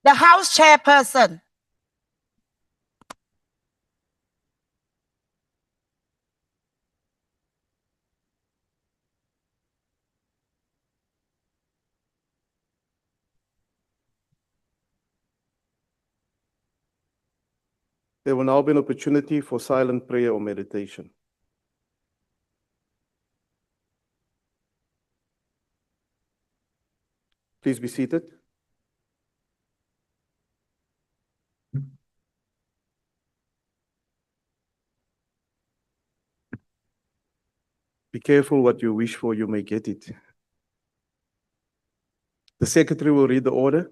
The House Chairperson. There will now be an opportunity for silent prayer or meditation. Please be seated. Be careful what you wish for, you may get it. The Secretary will read the order.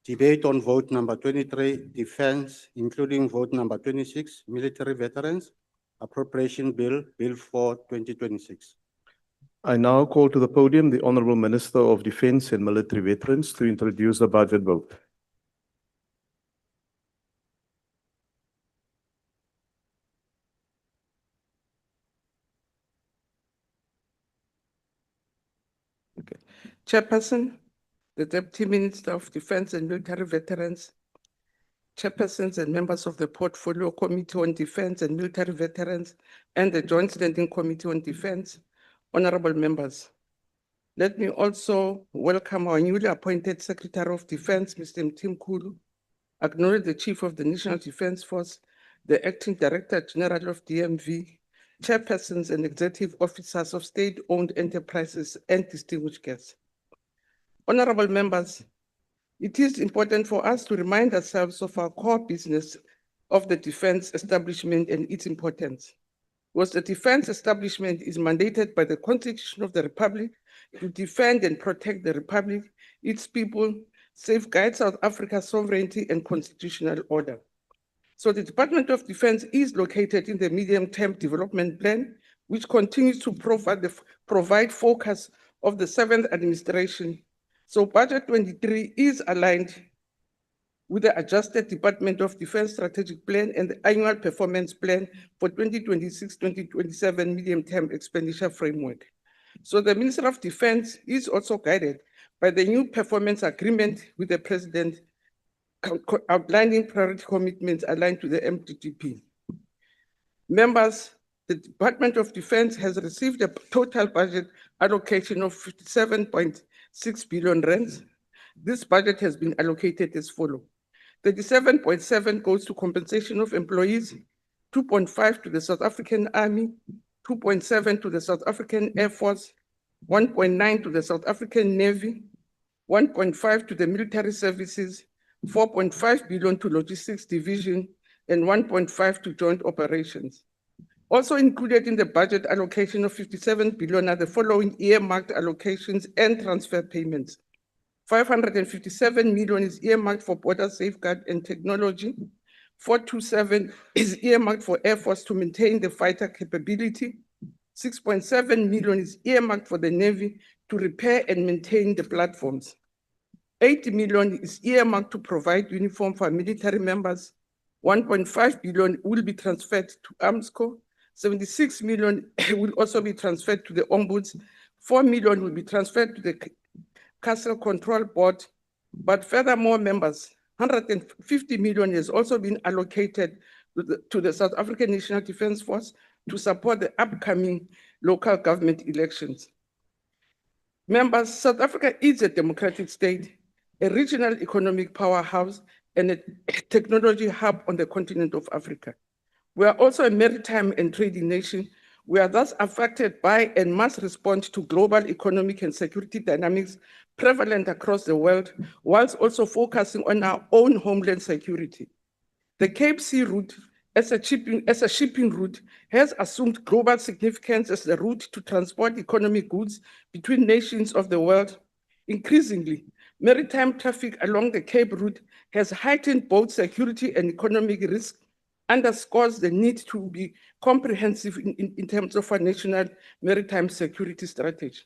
Debate on vote number 23, defense, including vote number 26, military veterans, appropriation bill, Bill 4, 2026. I now call to the podium the Honorable Minister of Defence and Military Veterans to introduce the budget vote. Okay. Chairperson, the Deputy Minister of Defence and Military Veterans, chairpersons and members of the Portfolio Committee on Defence and Military Veterans and the Joint Standing Committee on Defence, honorable members. Let me also welcome our newly appointed Secretary of Defence, Mr. Mthimkhulu, acknowledge the Chief of the National Defence Force, the Acting Director General of DMV, chairpersons and executive officers of state-owned enterprises, and distinguished guests. Honorable members, it is important for us to remind ourselves of our core business of the defense establishment and its importance. Because the defense establishment is mandated by the Constitution of the Republic to defend and protect the Republic, its people, safeguard South Africa's sovereignty and constitutional order. So the Department of Defense is located in the medium-term development plan, which continues to provide focus of the 7th administration. So Budget 23 is aligned with the adjusted Department of Defense strategic plan and the annual performance plan for 2026-2027 medium-term expenditure framework. So the Minister of Defense is also guided by the new performance agreement with the President outlining priority commitments aligned to the MDDP. Members, the Department of Defense has received a total budget allocation of 57.6 billion rands. This budget has been allocated as follows. 37.7 goes to compensation of employees, 2.5 to the South African Army, 2.7 to the South African Air Force, 1.9 to the South African Navy, 1.5 to the military services, 4.5 billion to logistics division, and 1.5 to joint operations. Also included in the budget allocation of 57 billion are the following earmarked allocations and transfer payments. 557 million is earmarked for border safeguard and technology. 427 is earmarked for Air Force to maintain the fighter capability. 6.7 million is earmarked for the Navy to repair and maintain the platforms. 80 million is earmarked to provide uniform for military members. 1.5 billion will be transferred to AMSCO. 76 million will also be transferred to the Ombuds. 4 million will be transferred to the Castle Control Board. But furthermore, members, 150 million has also been allocated to the South African National Defence Force to support the upcoming local government elections. Members, South Africa is a democratic state, a regional economic powerhouse, and a technology hub on the continent of Africa. We are also a maritime and trading nation. We are thus affected by and must respond to global economic and security dynamics prevalent across the world, whilst also focusing on our own homeland security. The Cape Sea route, as a shipping route, has assumed global significance as the route to transport economic goods between nations of the world. Increasingly, maritime traffic along the Cape route has heightened both security and economic risk, underscores the need to be comprehensive in terms of our national maritime security strategy.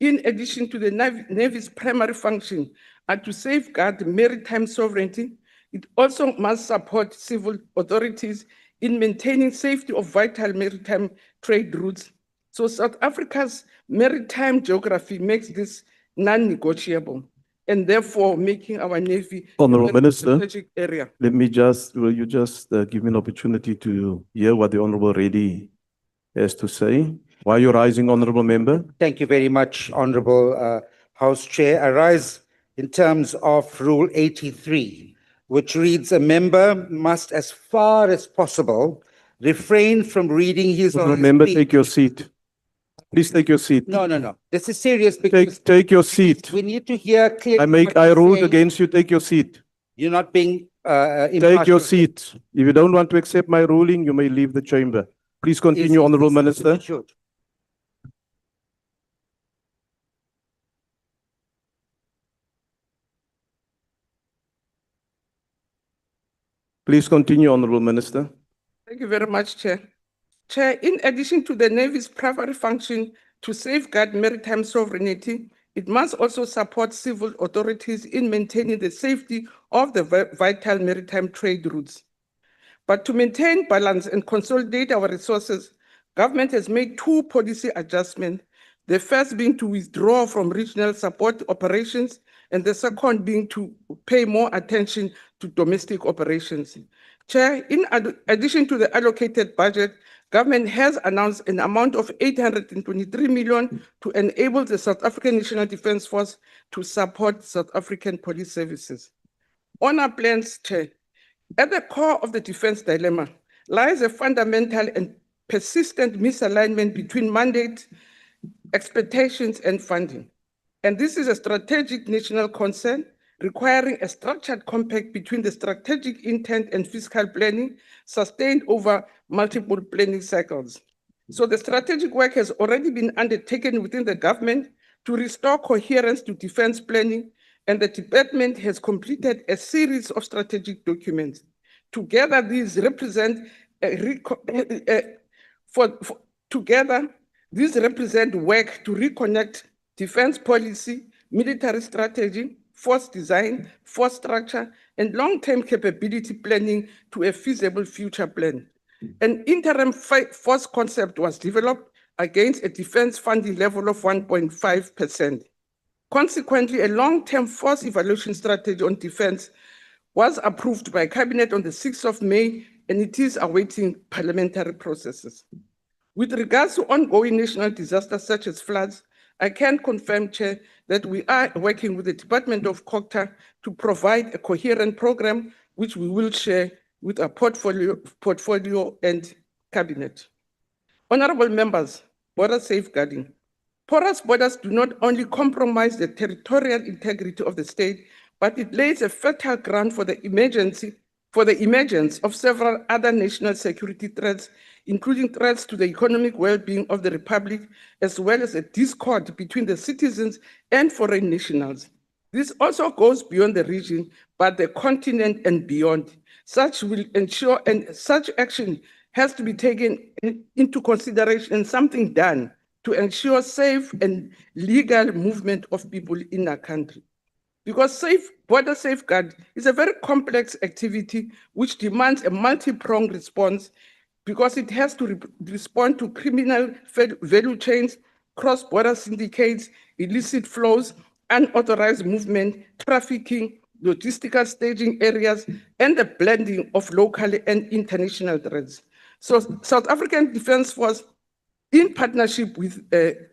In addition to the Navy's primary function to safeguard maritime sovereignty, it also must support civil authorities in maintaining safety of vital maritime trade routes. So South Africa's maritime geography makes this non-negotiable, and therefore making our Navy a Honourable very Minister. strategic area. Will you just give me an opportunity to hear what the Honourable Reddy has to say? Why are you rising, Honourable Member? Thank you very much, Honorable House Chair. I rise in terms of Rule 83, which reads, a member must, as far as possible, refrain from reading his or her Honourable Member, speech. take your seat. Please take your seat. No. This is serious because Take your seat. we need to hear clearly. what I you're ruled saying. against you. Take your seat. You're not being Take impartial. your seat. If you don't want to accept my ruling, you may leave the chamber. Please continue, Honourable Minister. You should. Please continue, Honourable Minister. Thank you very much, Chair. Chair, in addition to the Navy's primary function to safeguard maritime sovereignty, it must also support civil authorities in maintaining the safety of the vital maritime trade routes. But to maintain balance and consolidate our resources, government has made two policy adjustments. The first being to withdraw from regional support operations, and the second being to pay more attention to domestic operations. Chair, in addition to the allocated budget, government has announced an amount of 823 million to enable the South African National Defence Force to support South African police services. On our plans, Chair, at the core of the defense dilemma lies a fundamental and persistent misalignment between mandate, expectations, and funding. And this is a strategic national concern requiring a structured compact between the strategic intent and fiscal planning sustained over multiple planning cycles. So the strategic work has already been undertaken within the government to restore coherence to defense planning, and the department has completed a series of strategic documents. Together, these represent these represent work to reconnect defense policy, military strategy, force design, force structure, and long-term capability planning to a feasible future plan. An interim force concept was developed against a defense funding level of 1.5%. Consequently, a long-term force evaluation strategy on defense was approved by Cabinet on the 6th of May, and it is awaiting parliamentary processes. With regards to ongoing national disasters such as floods, I can confirm, Chair, that we are working with the Department of COGTA to provide a coherent program, which we will share with our portfolio and Cabinet. Honorable members, border safeguarding. Porous borders do not only compromise the territorial integrity of the state, but it lays a fertile ground for the emergence of several other national security threats, including threats to the economic well-being of the Republic, as well as a discord between the citizens and foreign nationals. This also goes beyond the region, but the continent and beyond. Such will ensure, and such action has to be taken into consideration and something done to ensure safe and legal movement of people in our country. Because border safeguard is a very complex activity which demands a multi-pronged response, because it has to respond to criminal value chains, cross-border syndicates, illicit flows, unauthorized movement, trafficking, logistical staging areas, and the blending of local and international threats. So South African Defence Force, in partnership with the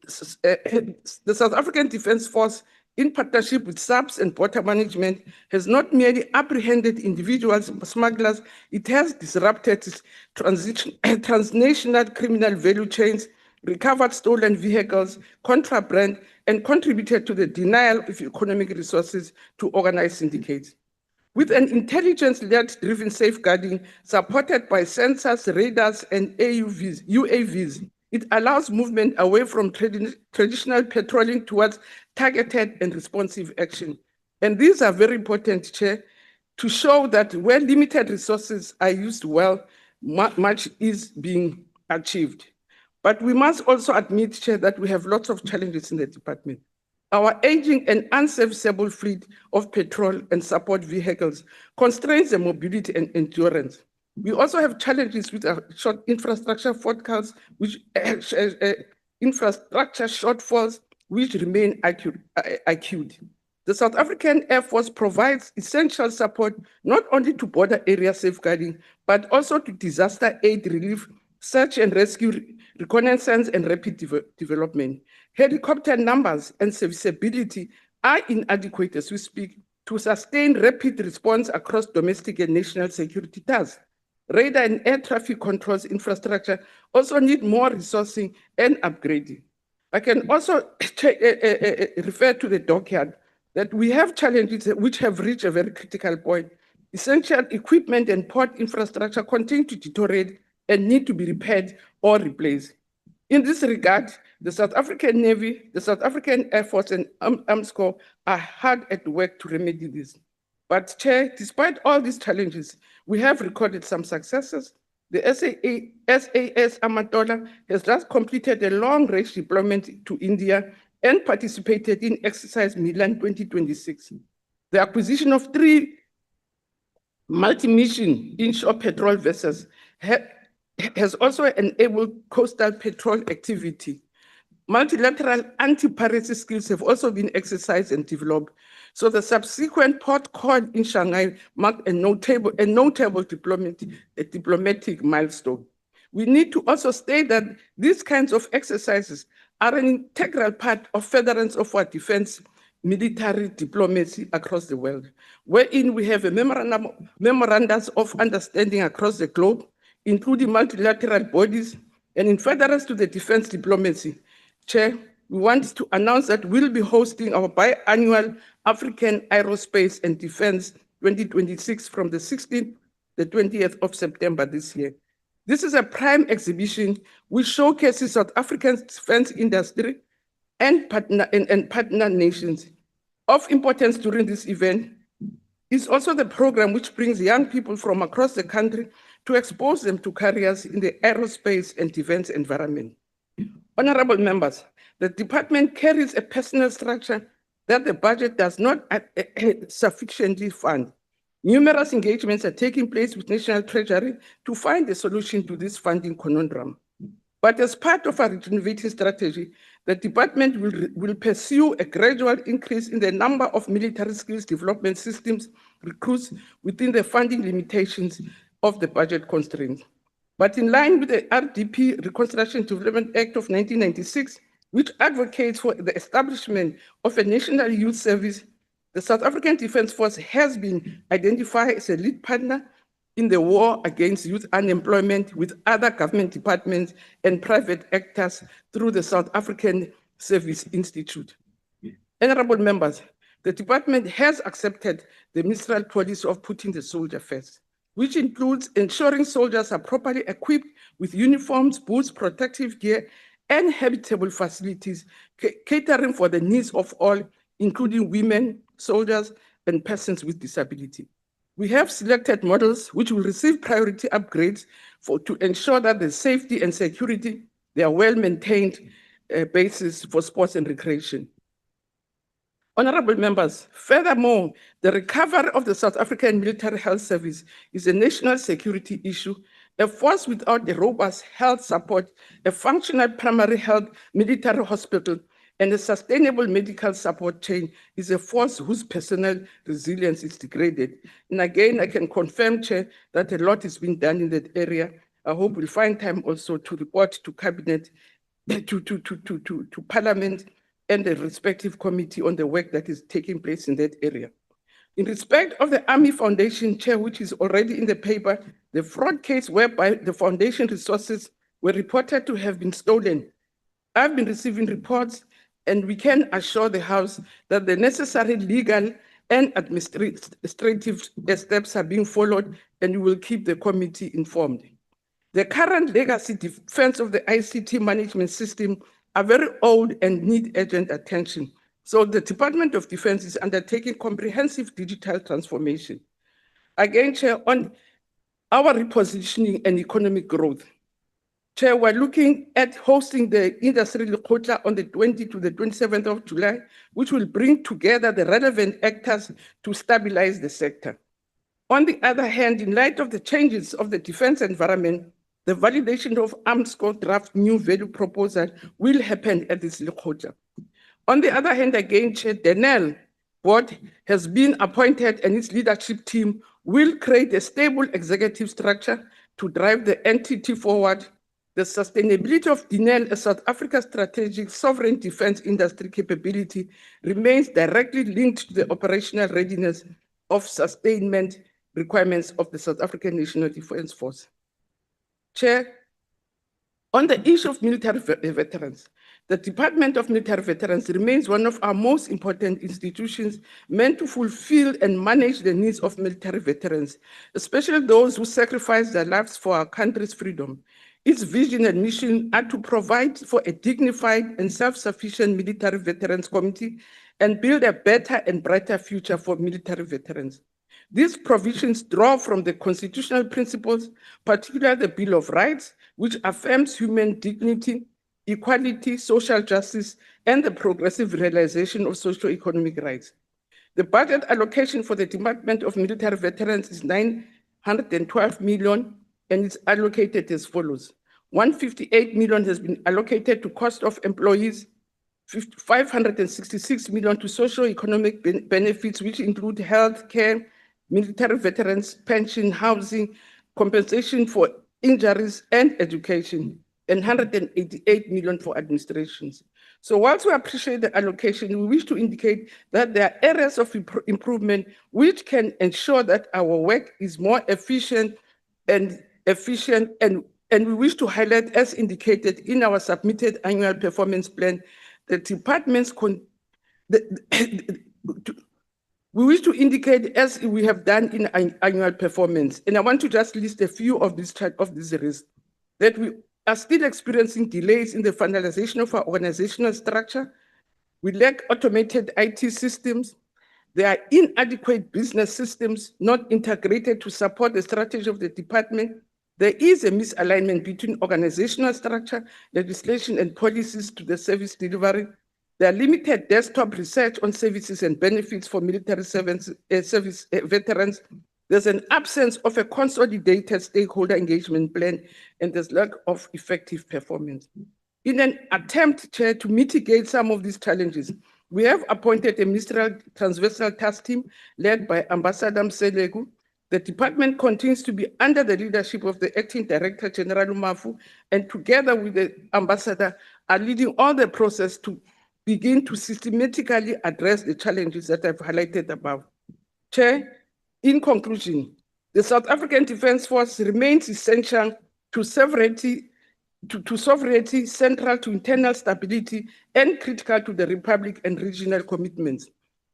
South African Defence Force, in partnership with SAPS and border management, has not merely apprehended individuals, smugglers, it has disrupted transnational criminal value chains, recovered stolen vehicles, contraband, and contributed to the denial of economic resources to organized syndicates. With an intelligence-led driven safeguarding supported by sensors, radars, and UAVs, it allows movement away from traditional patrolling towards targeted and responsive action. And these are very important, Chair, to show that where limited resources are used well, much is being achieved. But we must also admit, Chair, that we have lots of challenges in the department. Our aging and unserviceable fleet of patrol and support vehicles constrains the mobility and endurance. We also have challenges with our short infrastructure forecasts, which infrastructure shortfalls, which remain acute. The South African Air Force provides essential support not only to border area safeguarding, but also to disaster aid relief, search and rescue, reconnaissance, and rapid development. Helicopter numbers and serviceability are inadequate as we speak to sustain rapid response across domestic and national security tasks. Radar and air traffic controls infrastructure also need more resourcing and upgrading. I can also refer to the dockyard that we have challenges which have reached a very critical point. Essential equipment and port infrastructure continue to deteriorate and need to be repaired or replaced. In this regard, the South African Navy, the South African Air Force, and AMSCO are hard at work to remedy this. But Chair, despite all these challenges, we have recorded some successes. The SAS Amatola has just completed a long-range deployment to India and participated in Exercise Milan 2026. The acquisition of 3 multi-mission inshore patrol vessels has also enabled coastal patrol activity. Multilateral anti-piracy skills have also been exercised and developed. So the subsequent port call in Shanghai marked a notable diplomatic milestone. We need to also state that these kinds of exercises are an integral part of furtherance of our defense military diplomacy across the world, wherein we have a memorandums of understanding across the globe, including multilateral bodies, and in furtherance to the defense diplomacy. Chair, we want to announce that we'll be hosting our biannual African Aerospace and Defense 2026 from the 16th to the 20th of September this year. This is a prime exhibition which showcases South Africa's defense industry and partner nations. Of importance during this event is also the program which brings young people from across the country to expose them to careers in the aerospace and defense environment. Honorable members, the department carries a personal structure that the budget does not sufficiently fund. Numerous engagements are taking place with National Treasury to find a solution to this funding conundrum. But as part of our regenerating strategy, the department will pursue a gradual increase in the number of military skills development systems recruits within the funding limitations of the budget constraints. But in line with the RDP, Reconstruction Development Act of 1996, which advocates for the establishment of a national youth service, the South African Defence Force has been identified as a lead partner in the war against youth unemployment with other government departments and private actors through the South African Service Institute. Honorable members, the department has accepted the ministerial policy of putting the soldier first, which includes ensuring soldiers are properly equipped with uniforms, boots, protective gear, and habitable facilities, catering for the needs of all, including women, soldiers, and persons with disability. We have selected models which will receive priority upgrades to ensure that the safety and security, they are well-maintained basis for sports and recreation. Honorable members, furthermore, the recovery of the South African Military Health Service is a national security issue. A force without a robust health support, a functional primary health military hospital, and a sustainable medical support chain is a force whose personnel resilience is degraded. And again, I can confirm, Chair, that a lot is being done in that area. I hope we'll find time also to report to Cabinet, to Parliament, and the respective committee on the work that is taking place in that area. In respect of the Army Foundation, Chair, which is already in the paper, the fraud case whereby the foundation resources were reported to have been stolen. I've been receiving reports, and we can assure the House that the necessary legal and administrative steps are being followed, and we will keep the committee informed. The current legacy defense of the ICT management system are very old and need urgent attention. So the Department of Defense is undertaking comprehensive digital transformation. Again, Chair, on our repositioning and economic growth. Chair, we're looking at hosting the industry Lekgotla on the 20th to the 27th of July, which will bring together the relevant actors to stabilize the sector. On the other hand, in light of the changes of the defense environment, the validation of AMSCO draft new value proposal will happen at this Lekgotla. On the other hand, again, Chair Denel board has been appointed and its leadership team will create a stable executive structure to drive the entity forward. The sustainability of Denel as South Africa's strategic sovereign defense industry capability remains directly linked to the operational readiness of sustainment requirements of the South African National Defence Force. Chair, on the issue of military veterans, the Department of Military Veterans remains one of our most important institutions meant to fulfill and manage the needs of military veterans, especially those who sacrifice their lives for our country's freedom. Its vision and mission are to provide for a dignified and self-sufficient military veterans community and build a better and brighter future for military veterans. These provisions draw from the constitutional principles, particularly the Bill of Rights, which affirms human dignity, equality, social justice, and the progressive realization of socio-economic rights. The budget allocation for the Department of Military Veterans is 912 million, and it's allocated as follows. 158 million has been allocated to cost of employees, 566 million to socio-economic benefits, which include health care, military veterans, pension, housing, compensation for injuries, and education, and 188 million for administrations. So whilst we appreciate the allocation, we wish to indicate that there are areas of improvement which can ensure that our work is more efficient, and we wish to highlight, as indicated in our submitted annual performance plan, the department's we wish to indicate, as we have done in annual performance, and I want to just list a few of these risks, that we are still experiencing delays in the finalization of our organizational structure. We lack automated IT systems. There are inadequate business systems not integrated to support the strategy of the department. There is a misalignment between organizational structure, legislation, and policies to the service delivery. There are limited desktop research on services and benefits for military service veterans. There's an absence of a consolidated stakeholder engagement plan, and there's lack of effective performance. In an attempt, Chair, to mitigate some of these challenges, we have appointed a ministerial transversal task team led by Ambassador Mselegu. The department continues to be under the leadership of the Acting Director General Umafu, and together with the ambassador are leading all the process to begin to systematically address the challenges that I've highlighted above. Chair, in conclusion, the South African Defence Force remains essential to sovereignty, central to internal stability, and critical to the Republic and regional commitments.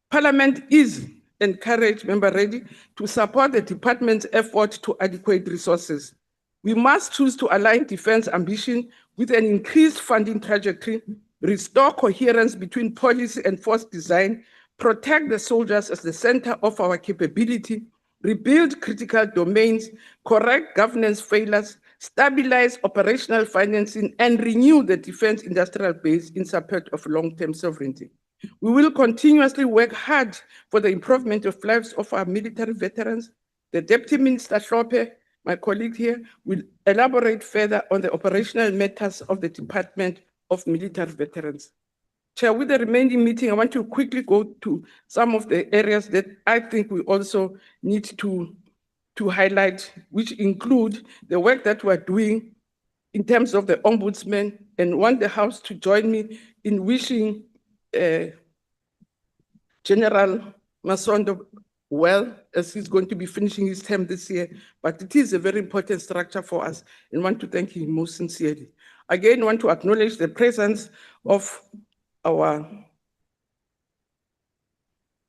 Parliament is encouraged, member ready, to support the department's effort to adequate resources. We must choose to align defense ambition with an increased funding trajectory, restore coherence between policy and force design, protect the soldiers as the center of our capability, rebuild critical domains, correct governance failures, stabilize operational financing, and renew the defense industrial base in support of long-term sovereignty. We will continuously work hard for the improvement of lives of our military veterans. The Deputy Minister Hlophe, my colleague here, will elaborate further on the operational matters of the Department of Military Veterans. Chair, with the remaining meeting, I want to quickly go to some of the areas that I think we also need to highlight, which include the work that we're doing in terms of the Ombudsman, and want the House to join me in wishing General Masondo well, as he's going to be finishing his term this year, but it is a very important structure for us, and want to thank him most sincerely. Again, want to acknowledge the presence of our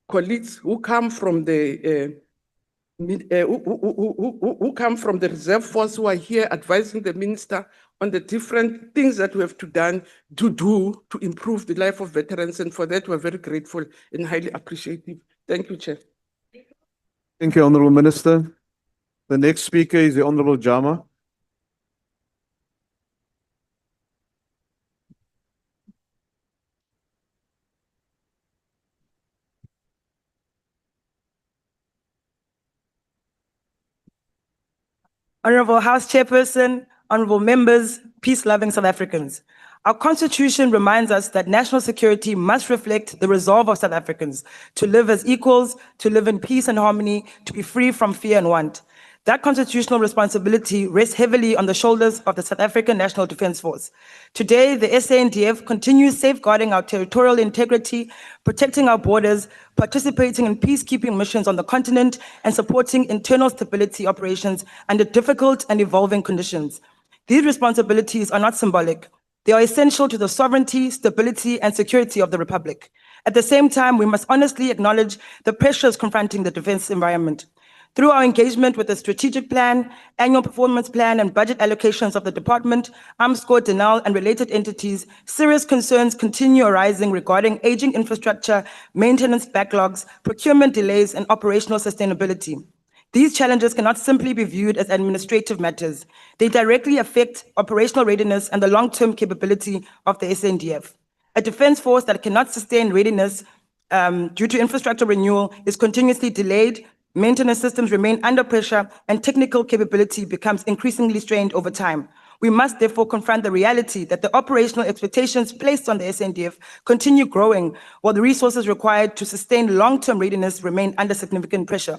colleagues who come from the who come from the reserve force, who are here advising the minister on the different things that we have to do to improve the life of veterans, and for that we're very grateful and highly appreciative. Thank you, Chair. Thank you, Honorable Minister. The next speaker is the Honorable Jama. Honorable House Chairperson, honorable members, peace-loving South Africans. Our Constitution reminds us that national security must reflect the resolve of South Africans to live as equals, to live in peace and harmony, to be free from fear and want. That constitutional responsibility rests heavily on the shoulders of the South African National Defence Force. Today, the SANDF continues safeguarding our territorial integrity, protecting our borders, participating in peacekeeping missions on the continent, and supporting internal stability operations under difficult and evolving conditions. These responsibilities are not symbolic. They are essential to the sovereignty, stability, and security of the Republic. At the same time, we must honestly acknowledge the pressures confronting the defense environment. Through our engagement with the strategic plan, annual performance plan, and budget allocations of the department, Armscor, Denel, and related entities, serious concerns continue arising regarding aging infrastructure, maintenance backlogs, procurement delays, and operational sustainability. These challenges cannot simply be viewed as administrative matters. They directly affect operational readiness and the long-term capability of the SANDF. A defense force that cannot sustain readiness due to infrastructure renewal is continuously delayed, maintenance systems remain under pressure, and technical capability becomes increasingly strained over time. We must therefore confront the reality that the operational expectations placed on the SANDF continue growing, while the resources required to sustain long-term readiness remain under significant pressure.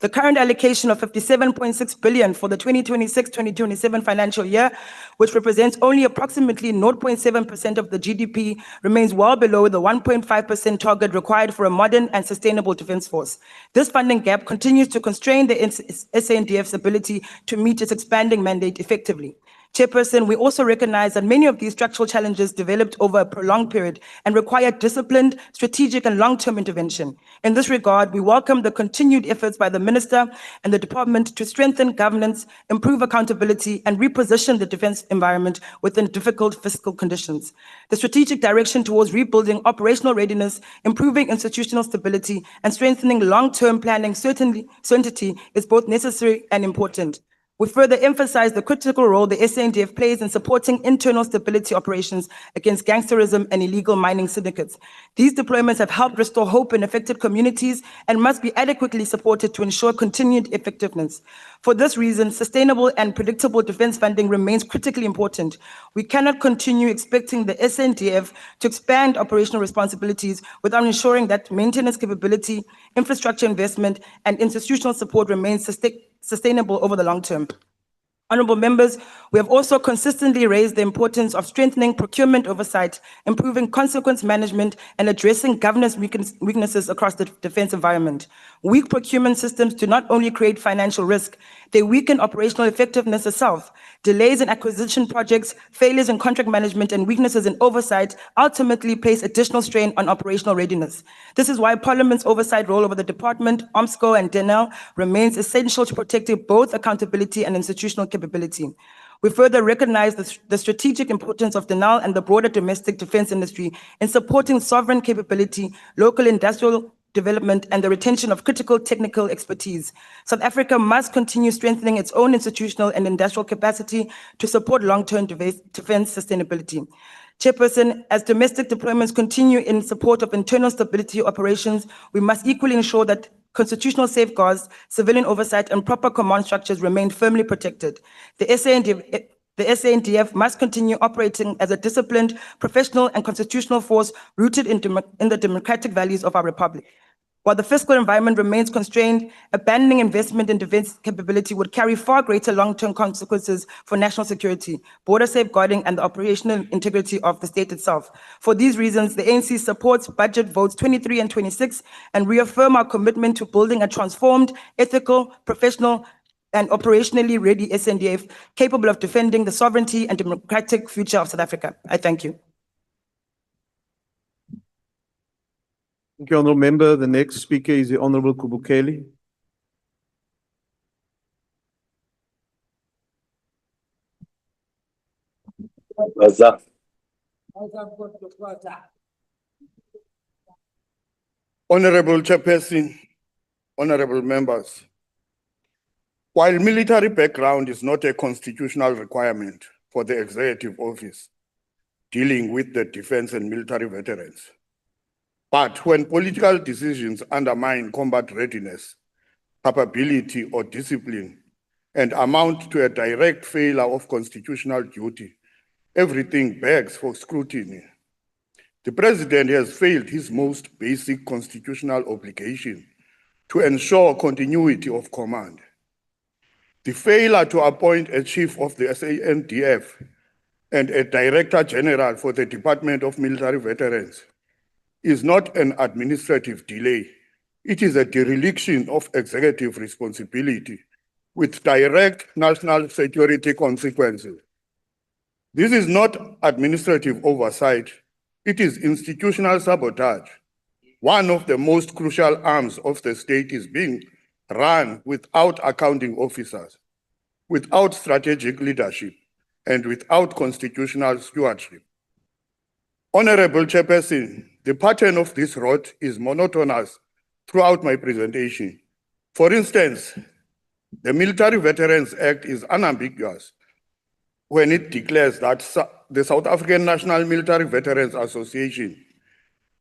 The current allocation of 57.6 billion for the 2026-2027 financial year, which represents only approximately 0.7% of the GDP, remains well below the 1.5% target required for a modern and sustainable defense force. This funding gap continues to constrain the SANDF's ability to meet its expanding mandate effectively. Chairperson, we also recognize that many of these structural challenges developed over a prolonged period and require disciplined, strategic, and long-term intervention. In this regard, we welcome the continued efforts by the Minister and the Department to strengthen governance, improve accountability, and reposition the defense environment within difficult fiscal conditions. The strategic direction towards rebuilding operational readiness, improving institutional stability, and strengthening long-term planning certainty is both necessary and important. We further emphasize the critical role the SANDF plays in supporting internal stability operations against gangsterism and illegal mining syndicates. These deployments have helped restore hope in affected communities and must be adequately supported to ensure continued effectiveness. For this reason, sustainable and predictable defense funding remains critically important. We cannot continue expecting the SANDF to expand operational responsibilities without ensuring that maintenance capability, infrastructure investment, and institutional support remains sustainable over the long term. Honorable members, we have also consistently raised the importance of strengthening procurement oversight, improving consequence management, and addressing governance weaknesses across the defense environment. Weak procurement systems do not only create financial risk, they weaken operational effectiveness itself. Delays in acquisition projects, failures in contract management, and weaknesses in oversight ultimately place additional strain on operational readiness. This is why Parliament's oversight role over the department, Armscor, and Denel remains essential to protecting both accountability and institutional capability. We further recognize the strategic importance of Denel and the broader domestic defense industry in supporting sovereign capability, local industrial development, and the retention of critical technical expertise. South Africa must continue strengthening its own institutional and industrial capacity to support long-term defense sustainability. Chairperson, as domestic deployments continue in support of internal stability operations, we must equally ensure that constitutional safeguards, civilian oversight, and proper command structures remain firmly protected. The SANDF must continue operating as a disciplined, professional, and constitutional force rooted in the democratic values of our republic. While the fiscal environment remains constrained, abandoning investment in defense capability would carry far greater long-term consequences for national security, border safeguarding, and the operational integrity of the state itself. For these reasons, the ANC supports budget votes 23 and 26 and reaffirm our commitment to building a transformed, ethical, professional, and operationally ready SANDF capable of defending the sovereignty and democratic future of South Africa. I thank you. Thank you, Honourable Member. The next speaker is the Honourable Kubukeli. Honourable Chairperson, honourable members, while military background is not a constitutional requirement for the executive office dealing with the defence and military veterans, but when political decisions undermine combat readiness, capability, or discipline, and amount to a direct failure of constitutional duty, everything begs for scrutiny. The President has failed his most basic constitutional obligation to ensure continuity of command. The failure to appoint a chief of the SANDF and a Director General for the Department of Military Veterans is not an administrative delay. It is a dereliction of executive responsibility with direct national security consequences. This is not administrative oversight. It is institutional sabotage. One of the most crucial arms of the state is being run without accounting officers, without strategic leadership, and without constitutional stewardship. Honorable Chairperson, the pattern of this rot is monotonous throughout my presentation. For instance, the Military Veterans Act is unambiguous when it declares that the South African National Military Veterans Association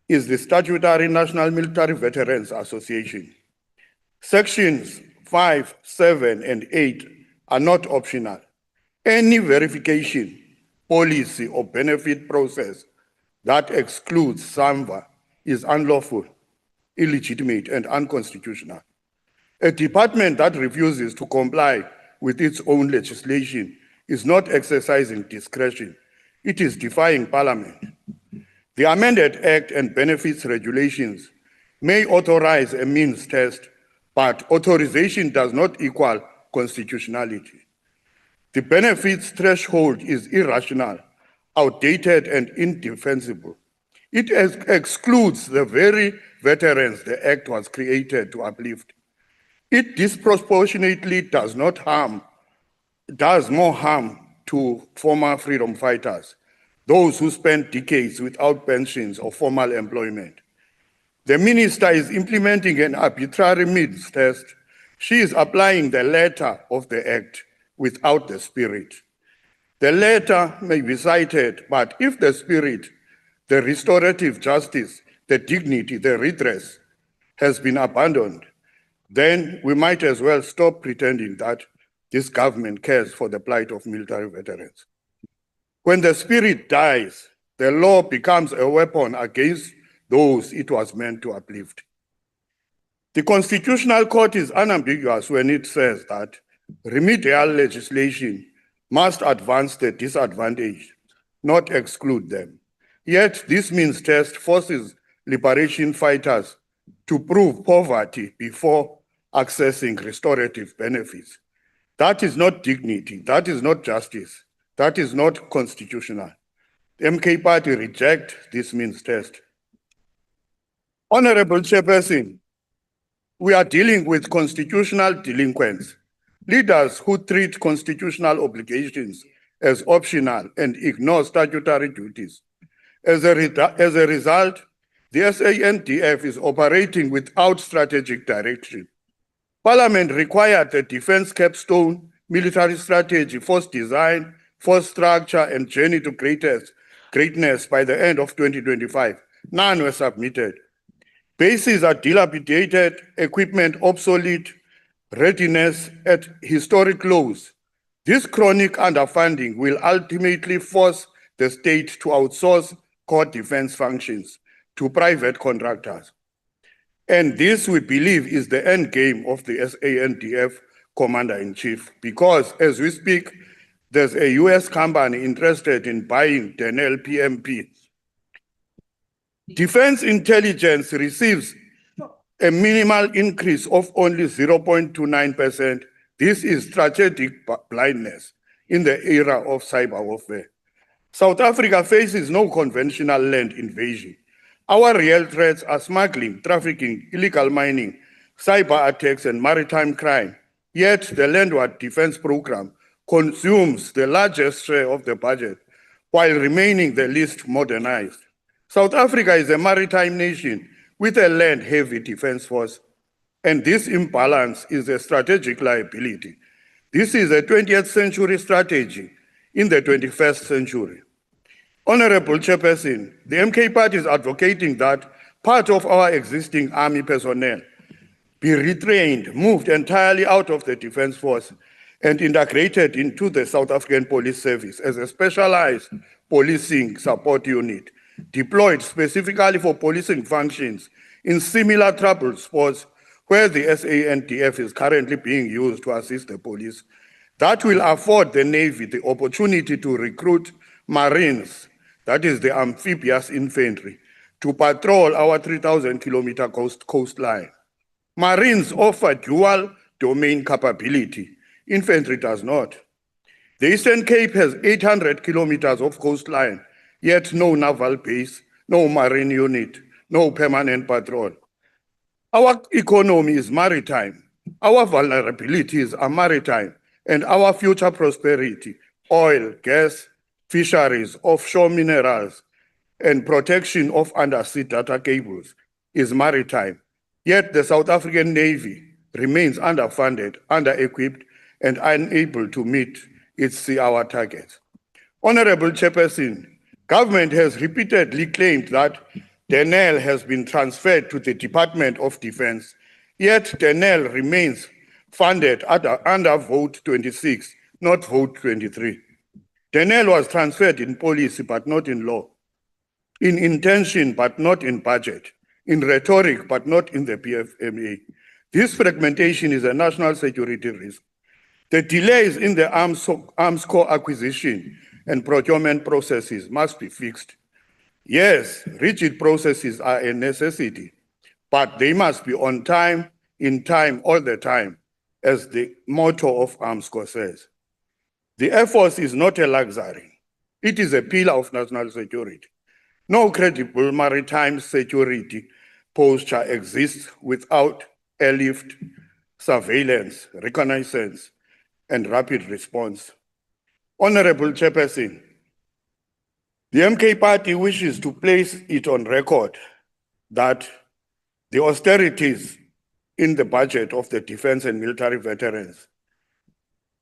is the statutory National Military Veterans Association. Sections 5, 7, and 8 are not optional. Any verification, policy, or benefit process that excludes SAMVA is unlawful, illegitimate, and unconstitutional. A department that refuses to comply with its own legislation is not exercising discretion. It is defying Parliament. The amended Act and benefits regulations may authorize a means test, but authorization does not equal constitutionality. The benefits threshold is irrational, outdated, and indefensible. It excludes the very veterans the Act was created to uplift. It disproportionately does more harm to former freedom fighters, those who spent decades without pensions or formal employment. The minister is implementing an arbitrary means test. She is applying the letter of the Act without the spirit. The letter may be cited, but if the spirit, the restorative justice, the dignity, the redress has been abandoned, then we might as well stop pretending that this government cares for the plight of military veterans. When the spirit dies, the law becomes a weapon against those it was meant to uplift. The Constitutional Court is unambiguous when it says that remedial legislation must advance the disadvantaged, not exclude them. Yet this means test forces liberation fighters to prove poverty before accessing restorative benefits. That is not dignity, that is not justice, that is not constitutional. The MK Party reject this means test. Honorable Chairperson, we are dealing with constitutional delinquents, leaders who treat constitutional obligations as optional and ignore statutory duties. As a result, the SANDF is operating without strategic direction. Parliament required the defense capstone, military strategy, force design, force structure, and journey to greatness by the end of 2025. None were submitted. Bases are dilapidated, equipment obsolete, readiness at historic lows. This chronic underfunding will ultimately force the state to outsource core defense functions to private contractors. And this, we believe, is the end game of the SANDF Commander-in-Chief, because as we speak, there's a US company interested in buying Denel PMP. Defense intelligence receives a minimal increase of only 0.29%. This is strategic blindness in the era of cyber warfare. South Africa faces no conventional land invasion. Our real threats are smuggling, trafficking, illegal mining, cyber attacks, and maritime crime. Yet the Landward Defense Program consumes the largest share of the budget while remaining the least modernized. South Africa is a maritime nation with a land-heavy defense force, and this imbalance is a strategic liability. This is a 20th century strategy in the 21st century. Honorable Chairperson, the MK Party is advocating that part of our existing army personnel be retrained, moved entirely out of the defense force, and integrated into the South African Police Service as a specialized policing support unit, deployed specifically for policing functions in similar troubled spots where the SANDF is currently being used to assist the police. That will afford the Navy the opportunity to recruit Marines, that is the amphibious infantry, to patrol our 3,000-kilometer coastline. Marines offer dual domain capability. Infantry does not. The Eastern Cape has 800 kilometers of coastline, yet no naval base, no marine unit, no permanent patrol. Our economy is maritime. Our vulnerabilities are maritime, and our future prosperity, oil, gas, fisheries, offshore minerals, and protection of undersea data cables is maritime. Yet the South African Navy remains underfunded, under-equipped, and unable to meet its sea hour targets. Honorable Chairperson, government has repeatedly claimed that Denel has been transferred to the Department of Defense, yet Denel remains funded under Vote 26, not Vote 23. Denel was transferred in policy but not in law, in intention but not in budget, in rhetoric but not in the PFMA. This fragmentation is a national security risk. The delays in the arms core acquisition and procurement processes must be fixed. Yes, rigid processes are a necessity, but they must be on time, in time, all the time, as the motto of arms core says. The Air Force is not a luxury. It is a pillar of national security. No credible maritime security posture exists without airlift, surveillance, reconnaissance, and rapid response. Honorable Chairperson, the MK Party wishes to place it on record that the austerities in the budget of the defense and military veterans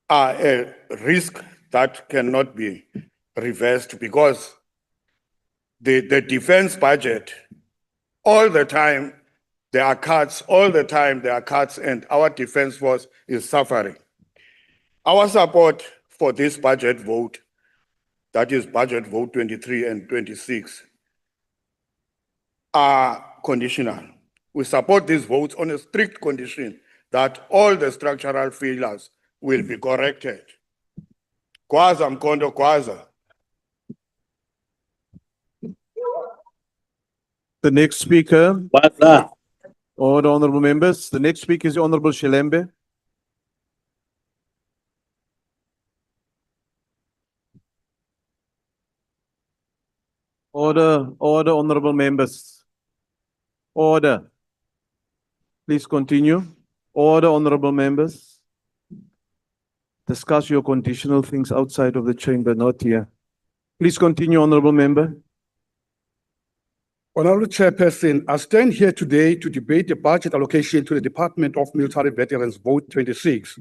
are a risk that cannot be reversed because the defense budget, all the time there are cuts, all the time there are cuts, and our defense force is suffering. Our support for this budget vote, that is budget vote 23 and 26, are conditional. We support these votes on a strict condition that all the structural failures will be corrected. Kwaza Mkondo Kwaza. The next speaker, all the honorable members, the next speaker is the Honorable Shelembe. Order, honorable members. Order. Please continue. Order, honorable members. Discuss your conditional things outside of the chamber, not here. Please continue, honorable member. Honorable Chairperson, I stand here today to debate the budget allocation to the Department of Military Veterans, Vote 26.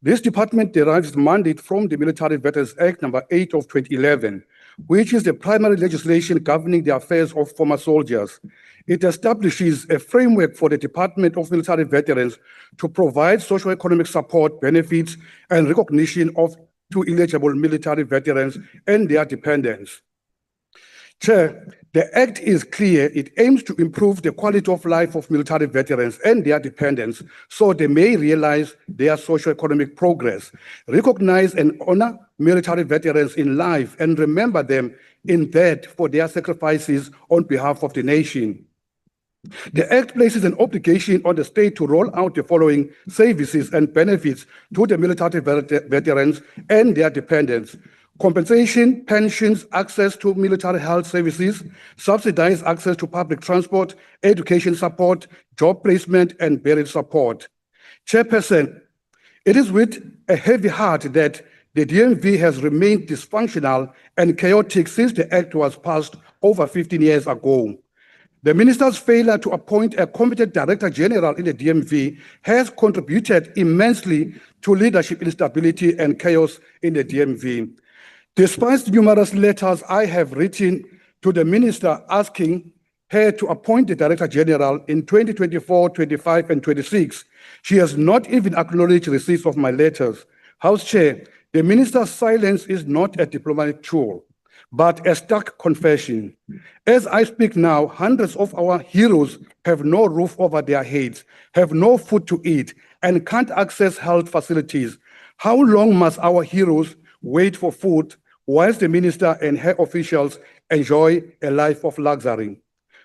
This department derives its mandate from the Military Veterans Act number 8 of 2011, which is the primary legislation governing the affairs of former soldiers. It establishes a framework for the Department of Military Veterans to provide socio-economic support, benefits, and recognition to eligible military veterans and their dependents. Chair, the Act is clear. It aims to improve the quality of life of military veterans and their dependents so they may realize their socio-economic progress, recognize and honor military veterans in life, and remember them in death for their sacrifices on behalf of the nation. The Act places an obligation on the state to roll out the following services and benefits to the military veterans and their dependents: compensation, pensions, access to military health services, subsidized access to public transport, education support, job placement, and burial support. Chairperson, it is with a heavy heart that the DMV has remained dysfunctional and chaotic since the Act was passed over 15 years ago. The minister's failure to appoint a competent director general in the DMV has contributed immensely to leadership instability and chaos in the DMV. Despite numerous letters I have written to the minister asking her to appoint the Director General in 2024, 25, and 26, she has not even acknowledged receipt of my letters. House Chair, the minister's silence is not a diplomatic tool, but a stark confession. As I speak now, hundreds of our heroes have no roof over their heads, have no food to eat, and can't access health facilities. How long must our heroes wait for food whilst the minister and her officials enjoy a life of luxury?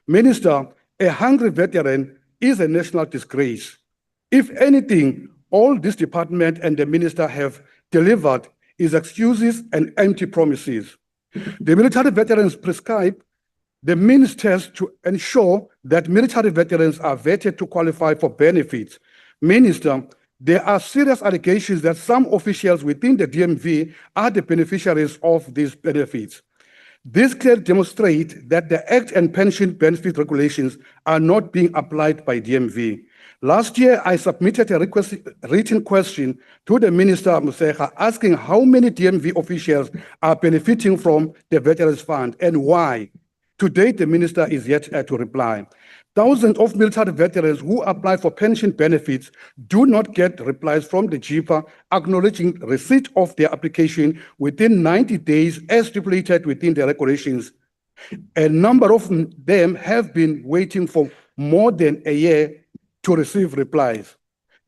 Minister, a hungry veteran is a national disgrace. If anything, all this department and the minister have delivered is excuses and empty promises. The military veterans prescribe the ministers to ensure that military veterans are vetted to qualify for benefits. Minister, there are serious allegations that some officials within the DMV are the beneficiaries of these benefits. This clearly demonstrates that the Act and pension benefit regulations are not being applied by DMV. Last year, I submitted a written question to the Minister Museha asking how many DMV officials are benefiting from the Veterans Fund and why. To date, the minister is yet to reply. Thousands of military veterans who apply for pension benefits do not get replies from the JIPA acknowledging receipt of their application within 90 days as stipulated within the regulations. A number of them have been waiting for more than a year to receive replies.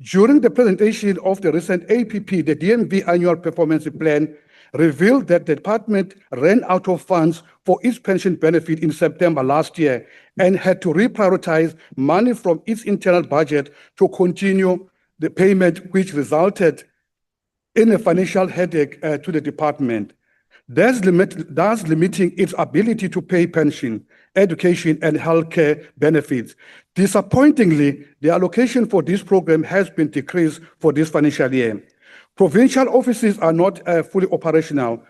During the presentation of the recent APP, the DMV annual performance plan revealed that the department ran out of funds for its pension benefit in September last year and had to reprioritize money from its internal budget to continue the payment, which resulted in a financial headache to the department, thus limiting its ability to pay pension, education, and healthcare benefits. Disappointingly, the allocation for this program has been decreased for this financial year. Provincial offices are not fully operational.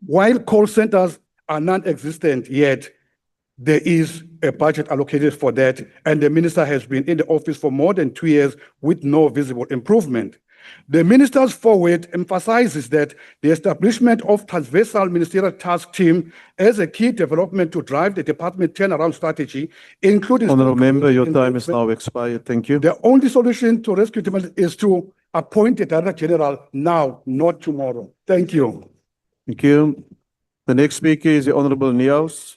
While call centers are non-existent yet, there is a budget allocated for that, and the minister has been in the office for more than 2 years with no visible improvement. The minister's forward emphasizes that the establishment of transversal ministerial task team as a key development to drive the department turnaround strategy, including— Honourable Member, your time is now expired. Thank you. The only solution to rescue them is to appoint a Director General now, not tomorrow. Thank you. Thank you. The next speaker is the Honourable Niels.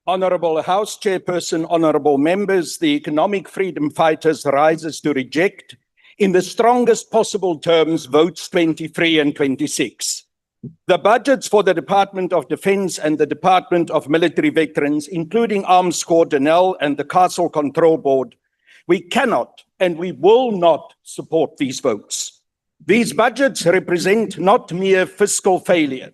Honourable House Chairperson, honourable members, the economic freedom fighters rises to reject, in the strongest possible terms, votes 23 and 26. The budgets for the Department of Defence and the Department of Military Veterans, including Arms Corps, Denel, and the Castle Control Board, we cannot and we will not support these votes. These budgets represent not mere fiscal failure,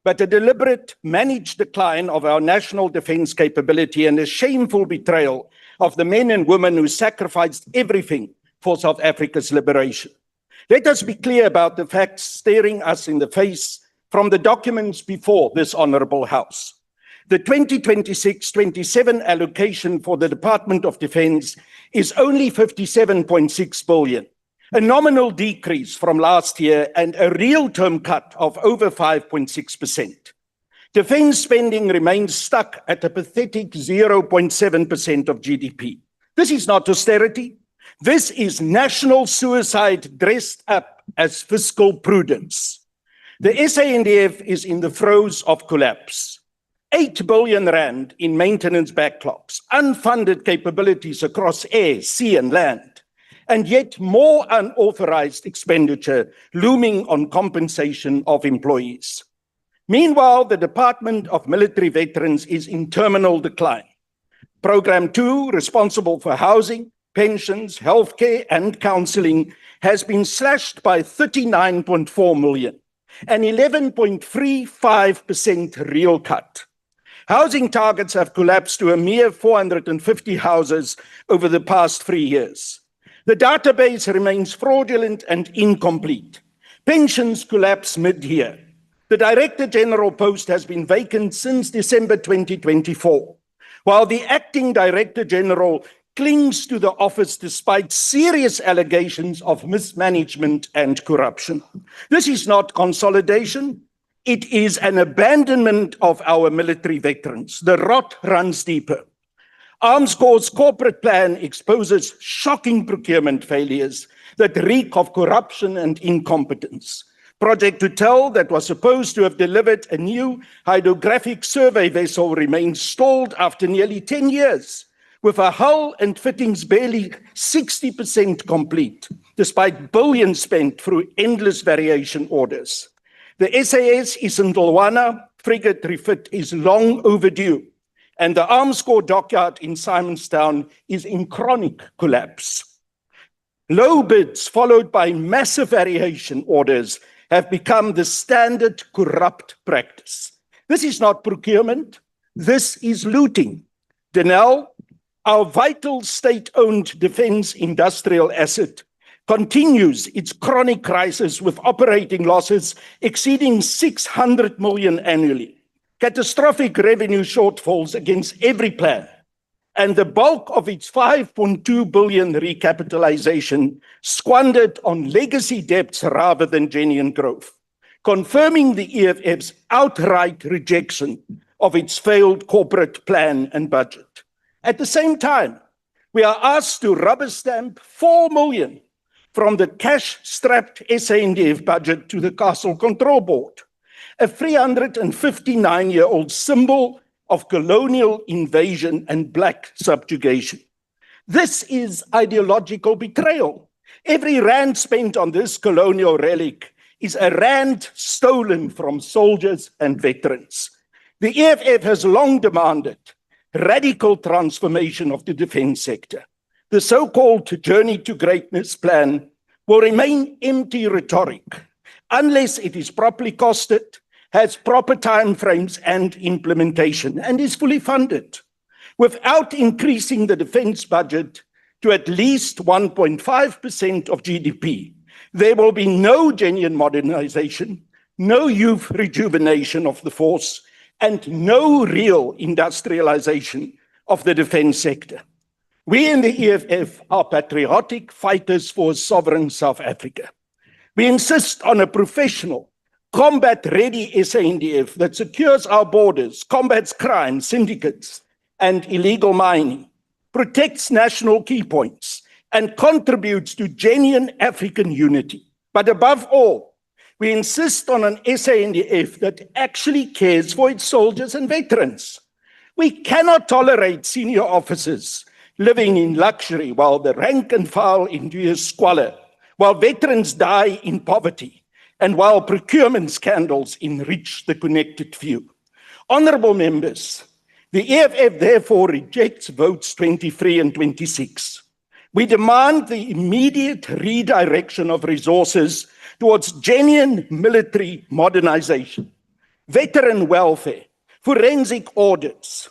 but a deliberate, managed decline of our national defense capability and a shameful betrayal of the men and women who sacrificed everything for South Africa's liberation. Let us be clear about the facts staring us in the face from the documents before this Honourable House. The 2026-27 allocation for the Department of Defence is only 57.6 billion. A nominal decrease from last year and a real-term cut of over 5.6%. Defence spending remains stuck at a pathetic 0.7% of GDP. This is not austerity. This is national suicide dressed up as fiscal prudence. The SANDF is in the throes of collapse. 8 billion rand in maintenance backlogs, unfunded capabilities across air, sea and land, and yet more unauthorized expenditure looming on compensation of employees. Meanwhile, the Department of Military Veterans is in terminal decline. Program 2, responsible for housing, pensions, healthcare, and counseling, has been slashed by 39.4 million, an 11.35% real cut. Housing targets have collapsed to a mere 450 houses over the past 3 years. The database remains fraudulent and incomplete. Pensions collapse mid-year. The Director General post has been vacant since December 2024, while the Acting Director General clings to the office despite serious allegations of mismanagement and corruption. This is not consolidation. It is an abandonment of our military veterans. The rot runs deeper. Arms Corps' corporate plan exposes shocking procurement failures that reek of corruption and incompetence. Project Tutel, that was supposed to have delivered a new hydrographic survey vessel, remains stalled after nearly 10 years, with a hull and fittings barely 60% complete, despite billions spent through endless variation orders. The SAS Isandlwana frigate refit is long overdue, and the Arms Corps dockyard in Simonstown is in chronic collapse. Low bids followed by massive variation orders have become the standard corrupt practice. This is not procurement, this is looting. Denel, our vital state-owned defense industrial asset, continues its chronic crisis with operating losses exceeding 600 million annually, catastrophic revenue shortfalls against every plan, and the bulk of its 5.2 billion recapitalization squandered on legacy debts rather than genuine growth, confirming the EFF's outright rejection of its failed corporate plan and budget. At the same time, we are asked to rubber stamp 4 million from the cash-strapped SANDF budget to the Castle Control Board, a 359-year-old symbol of colonial invasion and black subjugation. This is ideological betrayal. Every rand spent on this colonial relic is a rand stolen from soldiers and veterans. The EFF has long demanded radical transformation of the defense sector. The so-called Journey to Greatness plan will remain empty rhetoric unless it is properly costed, has proper timeframes and implementation, and is fully funded. Without increasing the defense budget to at least 1.5% of GDP, there will be no genuine modernization, no youth rejuvenation of the force, and no real industrialization of the defense sector. We in the EFF are patriotic fighters for a sovereign South Africa. We insist on a professional, combat-ready SANDF that secures our borders, combats crime, syndicates, and illegal mining, protects national key points, and contributes to genuine African unity. But above all, we insist on an SANDF that actually cares for its soldiers and veterans. We cannot tolerate senior officers living in luxury while the rank and file endures squalor, while veterans die in poverty, and while procurement scandals enrich the connected few. Honorable members, the EFF therefore rejects votes 23 and 26. We demand the immediate redirection of resources towards genuine military modernization, veteran welfare, forensic audits,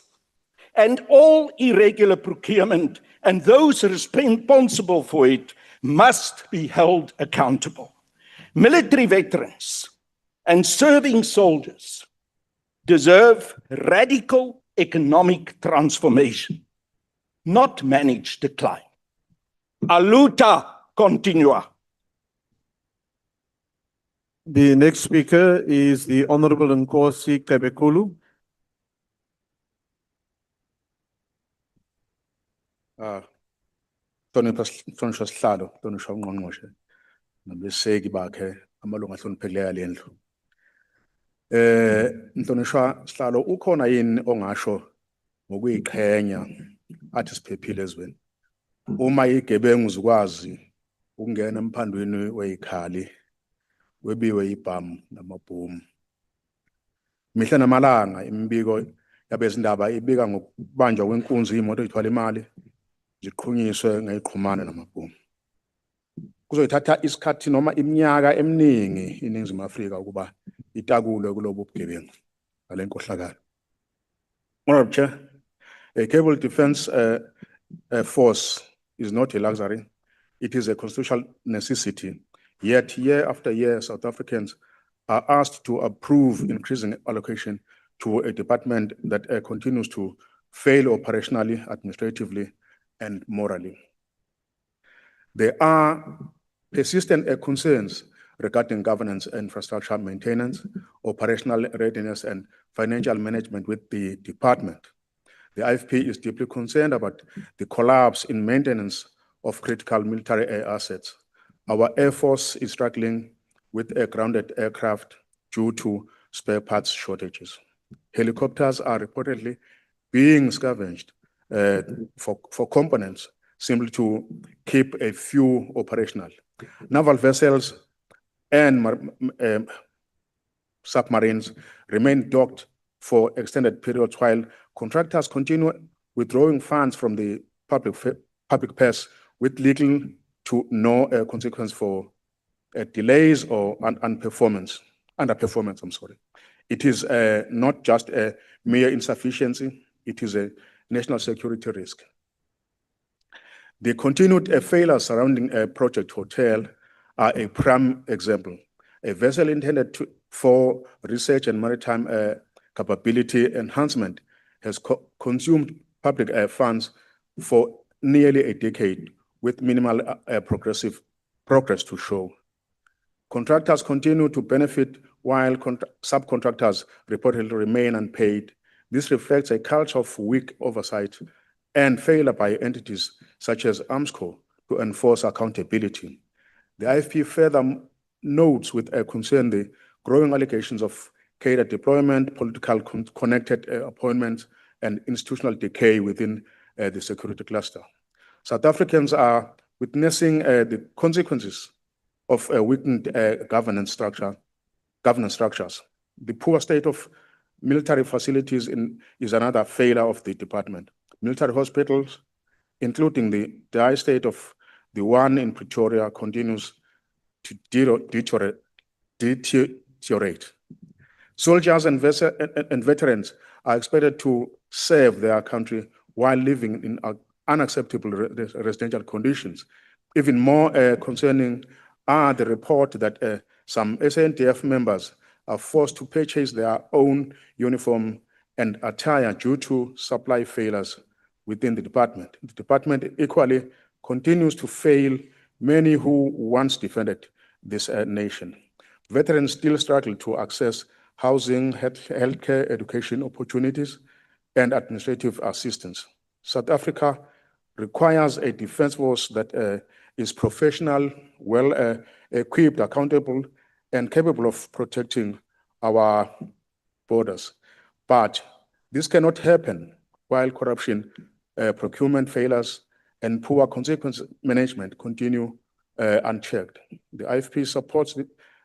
and all irregular procurement and those responsible for it must be held accountable. Military veterans and serving soldiers deserve radical economic transformation, not managed decline. Aluta continua. The next speaker is the Honorable Nkosi Kebekulu. Hlonipha sihlalo, hlonishwa ungqongqoshe, nabeseki bakhe, amalunga ahloniphekileyo alendlu. Nhlonishwa sihlalo, ukhona yini ongasho ngokuyiqhenya athi siphephile ezweni? Uma igebengu zikwazi ukungena emphandweni weyikhali, webiwe ibhamu namabhomu. Mihla namalanga imibiko yabezindaba ibika ngokubanjwa kwenkunzi imoto ithwala imali, ziqhunyiswe ngeziqhumane namabhomu. Kuzoyithatha isikhathi noma iminyaka eminingi iNingizimu Afrika ukuba itakulwe kulobo bugebengu ngale nkohlakalo. Honorable Chair, a cable defense force is not a luxury. It is a constitutional necessity. Yet year after year, South Africans are asked to approve increasing allocation to a department that continues to fail operationally, administratively, and morally. There are persistent concerns regarding governance, infrastructure maintenance, operational readiness, and financial management with the department. The IFP is deeply concerned about the collapse in maintenance of critical military air assets. Our Air Force is struggling with grounded aircraft due to spare parts shortages. Helicopters are reportedly being scavenged for components simply to keep a few operational. Naval vessels and submarines remain docked for extended periods while contractors continue withdrawing funds from the public purse with little to no consequence for delays or underperformance. I'm sorry. It is not just a mere insufficiency, it is a national security risk. The continued failures surrounding Project Hotel are a prime example. A vessel intended for research and maritime capability enhancement has consumed public funds for nearly a decade with minimal progress to show. Contractors continue to benefit while subcontractors reportedly remain unpaid. This reflects a culture of weak oversight and failure by entities such as AMSCO to enforce accountability. The IFP further notes with concern the growing allegations of cadre deployment, political connected appointments, and institutional decay within the security cluster. South Africans are witnessing the consequences of a weakened governance structures. The poor state of military facilities is another failure of the department. Military hospitals, including the dire state of the one in Pretoria, continues to deteriorate. Soldiers and veterans are expected to serve their country while living in unacceptable residential conditions. Even more concerning are the report that some SANDF members are forced to purchase their own uniform and attire due to supply failures within the department. The department equally continues to fail many who once defended this nation. Veterans still struggle to access housing, healthcare, education opportunities, and administrative assistance. South Africa requires a defense force that is professional, well equipped, accountable, and capable of protecting our borders. But this cannot happen while corruption, procurement failures, and poor consequence management continue unchecked. The IFP supports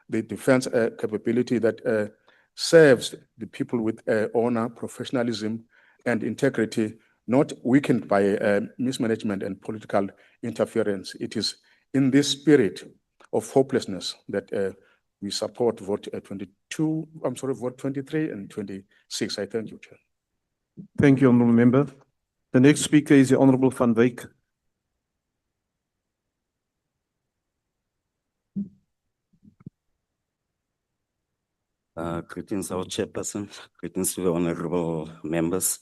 the defense capability that serves the people with honor, professionalism, and integrity, not weakened by mismanagement and political interference. It is in this spirit of hopelessness that we support vote 23 and 26. I thank you, Chair. Thank you, Honourable Member. The next speaker is the Honourable Van Wyk. Greetings, our chairperson. Greetings to the honorable members.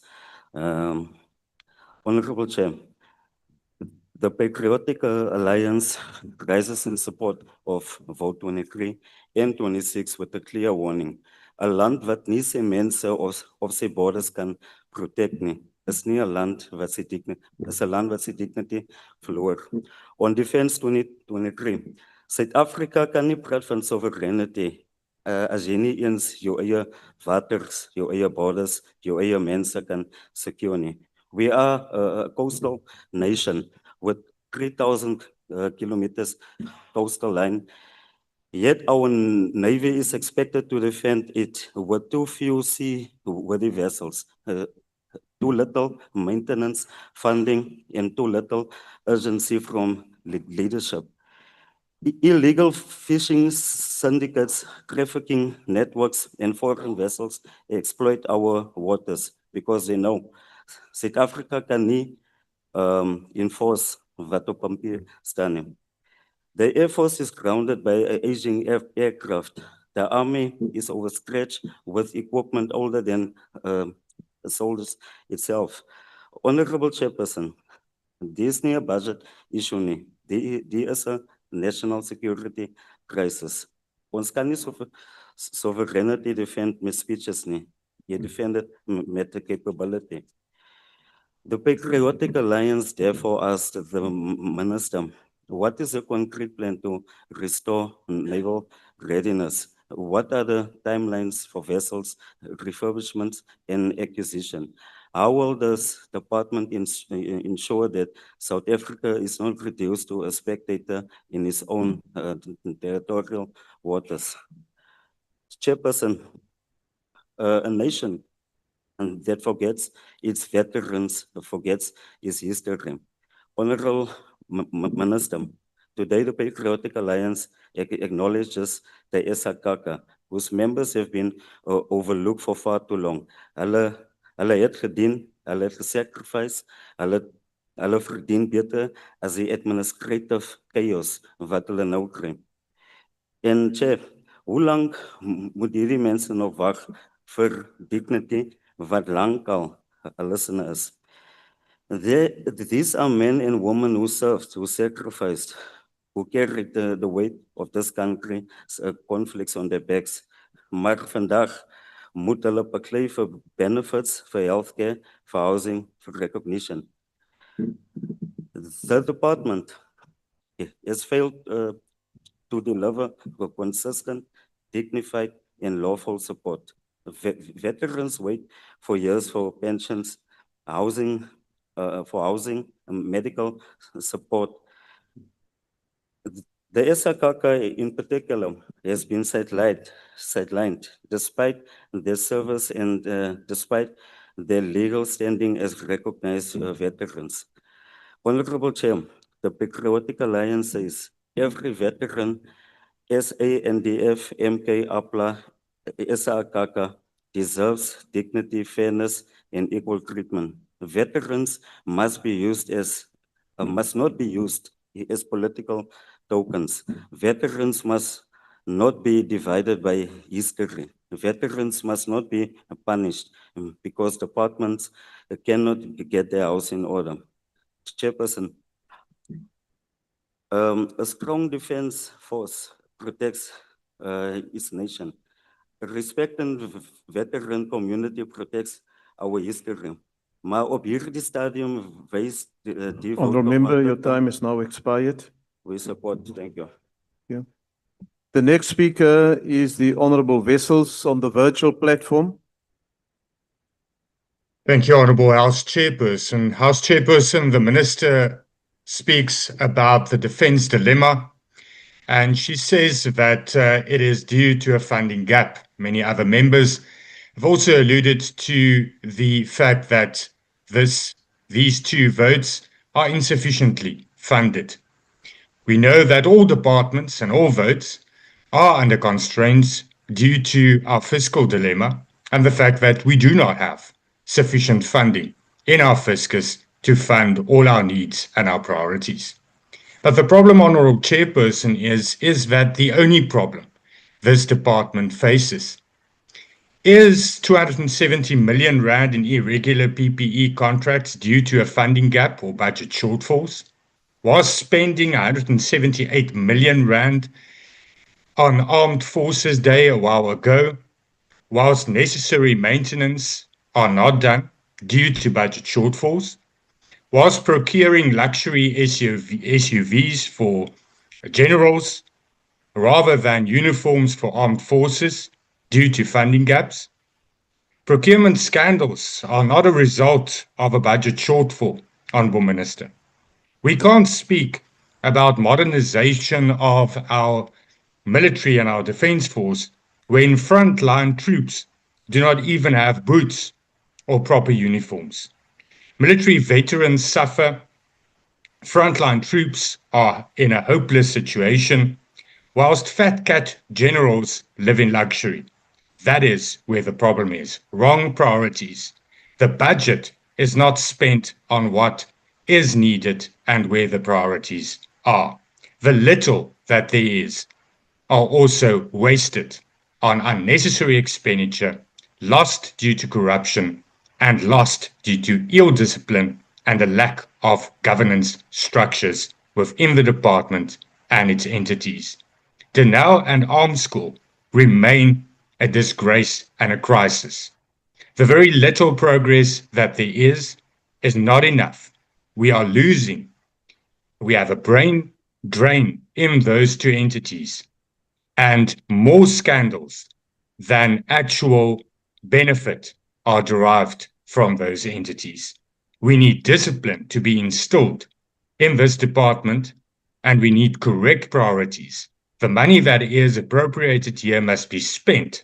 Honorable Chair, the Patriotic Alliance rises in support of vote 23 en 26 with a clear warning. 'n land wat nie sy mense of sy borders kan protect nie, is nie 'n land wat sy dignity, is 'n land wat sy dignity verloor. On Defense 2023, Suid-Afrika kan nie praat van sovereignty as jy nie eens jou eie waters, jou eie borders, jou eie mense kan secure nie. We are a coastal nation with 3,000 kilometers coastal line. Yet our Navy is expected to defend it with too few seaworthy vessels, too little maintenance funding, and too little urgency from leadership. Illegal fishing syndicates, trafficking networks, and foreign vessels exploit our waters because they know South Africa can nie enforce wat op papier staan nie. The Air Force is grounded by aging aircraft. The Army is overstretched with equipment older than the soldiers itself. Honorable Chairperson, this is nie 'n budget issue nie. Die is 'n national security crisis. Ons kan nie sovereignty defend met speeches nie. Jy defend it met the capability. The Patriotic Alliance therefore asked the Minister, what is the concrete plan to restore naval readiness? What are the timelines for vessels, refurbishment, and acquisition? How will this department ensure that South Africa is not reduced to a spectator in its own territorial waters? Chairperson, a nation that forgets its veterans, forgets its history. Honorable Minister, today the Patriotic Alliance acknowledges the SAKaka, whose members have been overlooked for far too long. Hulle het gedien, hulle het gesacrifice, hulle verdien beter as die administrative chaos wat hulle nou kry. En Chair, hoe lang moet hierdie mense nog wag vir dignity wat lankal hulle sinne is? These are men and women who served, who sacrificed, who carried the weight of this country's conflicts on their backs. Maar vandag moet hulle beklei vir benefits, vir healthcare, vir housing, for recognition. The department has failed to deliver consistent, dignified, and lawful support. Veterans wait for years for pensions, housing, medical support. The SAKaka in particular has been sidelined despite their service and despite their legal standing as recognized veterans. Honorable Chair, the Patriotic Alliance says every veteran, SANDF, MK, APLA, SAKaka, deserves dignity, fairness, and equal treatment. Veterans must not be used as political tokens. Veterans must not be divided by history. Veterans must not be punished because departments cannot get their house in order. Chairperson, a strong defense force protects its nation. A respected veteran community protects our history. Maar op hierdie stadium wys die Honourable Member, your time is now expired. We support, thank you. The next speaker is the Honourable Wessels on the virtual platform. Thank you, Honourable House Chairperson. House Chairperson, the Minister speaks about the defence dilemma, and she says that it is due to a funding gap. Many other members have also alluded to the fact that these two votes are insufficiently funded. We know that all departments and all votes are under constraints due to our fiscal dilemma and the fact that we do not have sufficient funding in our fiscus to fund all our needs and our priorities. But the problem, Honourable Chairperson, is that the only problem this department faces is 270 million rand in irregular PPE contracts due to a funding gap or budget shortfalls, was spending 178 million rand on Armed Forces Day a while ago, whilst necessary maintenance are not done due to budget shortfalls, whilst procuring luxury SUVs for generals rather than uniforms for armed forces due to funding gaps. Procurement scandals are not a result of a budget shortfall, Honourable Minister. We can't speak about modernization of our military and our defence force when frontline troops do not even have boots or proper uniforms. Military veterans suffer, frontline troops are in a hopeless situation, whilst fat cat generals live in luxury. That is where the problem is. Wrong priorities. The budget is not spent on what is needed and where the priorities are. The little that there is are also wasted on unnecessary expenditure, lost due to corruption, and lost due to ill discipline and a lack of governance structures within the department and its entities. Denel and Arms School remain a disgrace and a crisis. The very little progress that there is is not enough. We are losing. We have a brain drain in those two entities and more scandals than actual benefit are derived from those entities. We need discipline to be instilled in this department, and we need correct priorities. The money that is appropriated here must be spent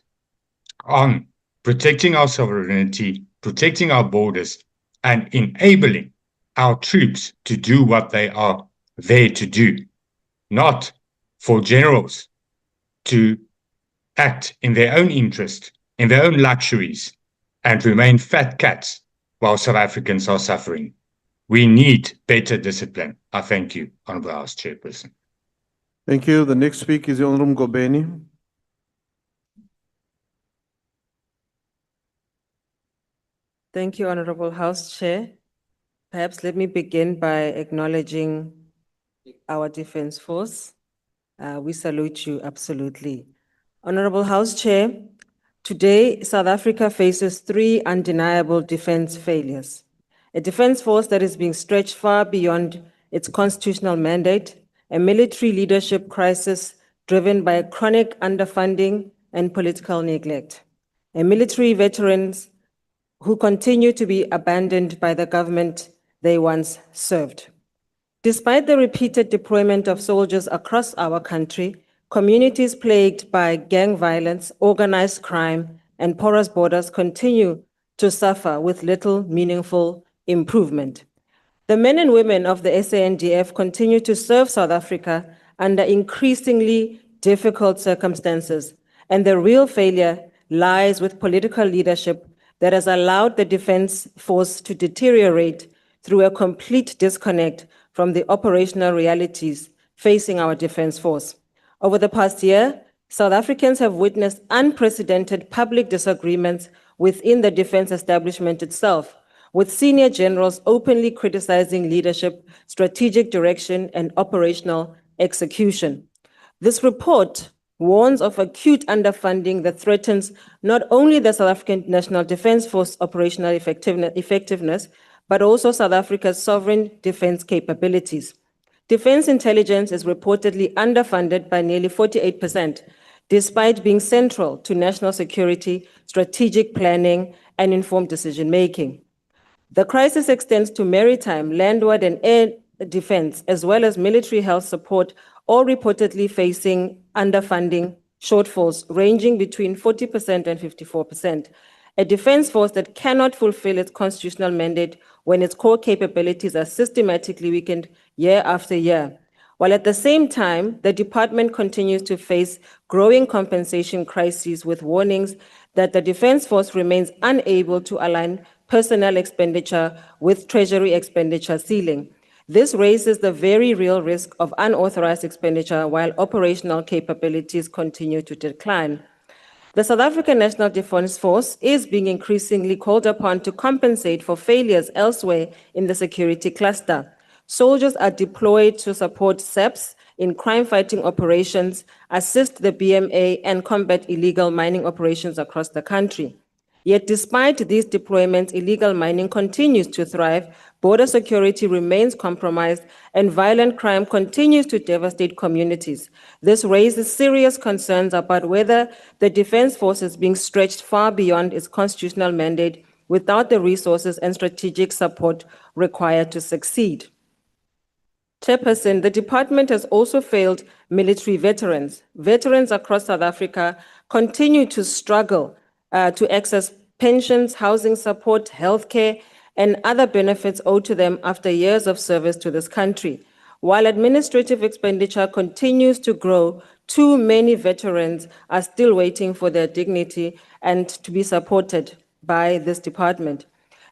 on protecting our sovereignty, protecting our borders, and enabling our troops to do what they are there to do, not for generals to act in their own interest, in their own luxuries, and remain fat cats while South Africans are suffering. We need better discipline. I thank you, Honourable House Chairperson. Thank you. The next speaker is the Honourable Ngobeni. Thank you, Honorable House Chair. Perhaps let me begin by acknowledging our Defence Force. We salute you absolutely. Honorable House Chair, today South Africa faces three undeniable defence failures. A defence force that is being stretched far beyond its constitutional mandate, a military leadership crisis driven by chronic underfunding and political neglect, a military veterans who continue to be abandoned by the government they once served. Despite the repeated deployment of soldiers across our country, communities plagued by gang violence, organized crime, and porous borders continue to suffer with little meaningful improvement. The men and women of the SANDF continue to serve South Africa under increasingly difficult circumstances, and the real failure lies with political leadership that has allowed the Defence Force to deteriorate through a complete disconnect from the operational realities facing our Defence Force. Over the past year, South Africans have witnessed unprecedented public disagreements within the defence establishment itself, with senior generals openly criticizing leadership, strategic direction, and operational execution. This report warns of acute underfunding that threatens not only the South African National Defence Force operational effectiveness, but also South Africa's sovereign defence capabilities. Defence intelligence is reportedly underfunded by nearly 48%, despite being central to national security, strategic planning, and informed decision-making. The crisis extends to maritime, landward, and air defence, as well as military health support, all reportedly facing underfunding shortfalls ranging between 40% and 54%. A defence force that cannot fulfill its constitutional mandate when its core capabilities are systematically weakened year after year. While at the same time, the department continues to face growing compensation crises with warnings that the Defence Force remains unable to align personnel expenditure with Treasury expenditure ceiling. This raises the very real risk of unauthorized expenditure while operational capabilities continue to decline. The South African National Defence Force is being increasingly called upon to compensate for failures elsewhere in the security cluster. Soldiers are deployed to support SEPs in crime-fighting operations, assist the BMA, and combat illegal mining operations across the country. Yet despite these deployments, illegal mining continues to thrive, border security remains compromised, and violent crime continues to devastate communities. This raises serious concerns about whether the Defence Force is being stretched far beyond its constitutional mandate without the resources and strategic support required to succeed. Chairperson, the department has also failed military veterans. Veterans across South Africa continue to struggle to access pensions, housing support, healthcare, and other benefits owed to them after years of service to this country. While administrative expenditure continues to grow, too many veterans are still waiting for their dignity and to be supported by this department.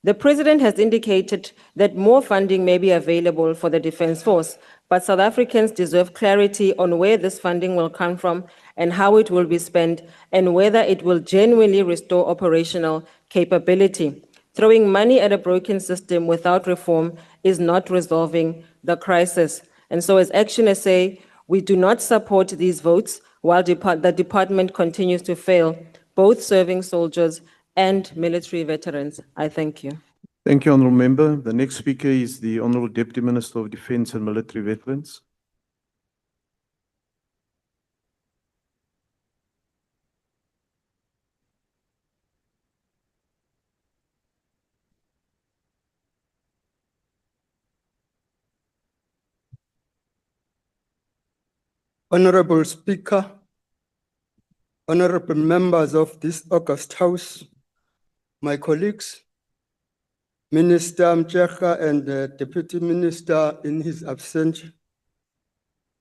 The President has indicated that more funding may be available for the Defence Force, but South Africans deserve clarity on where this funding will come from and how it will be spent, and whether it will genuinely restore operational capability. Throwing money at a broken system without reform is not resolving the crisis. And so as Action SA, we do not support these votes while the department continues to fail both serving soldiers and military veterans. I thank you. Thank you, Honourable Member. The next speaker is the Honourable Deputy Minister of Defence and Military Veterans. Honorable Speaker, honorable members of this August House, my colleagues, Minister Mcheka and the Deputy Minister in his absence,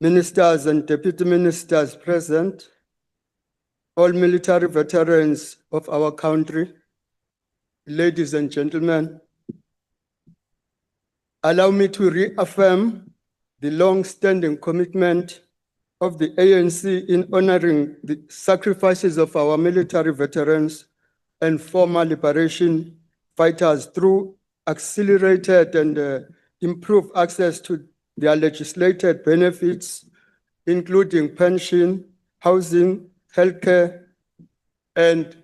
ministers and deputy ministers present, all military veterans of our country, ladies and gentlemen, allow me to reaffirm the long-standing commitment of the ANC in honoring the sacrifices of our military veterans and former liberation fighters through accelerated and improved access to their legislated benefits, including pension, housing, healthcare, and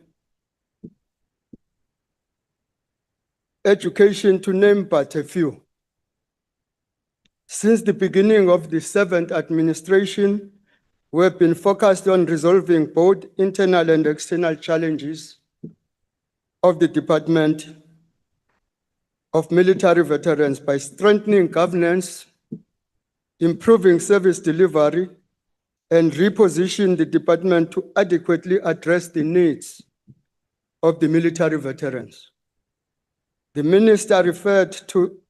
education, to name but a few. Since the beginning of the 7th administration, we have been focused on resolving both internal and external challenges of the Department of Military Veterans by strengthening governance, improving service delivery, and reposition the department to adequately address the needs of the military veterans. The minister referred to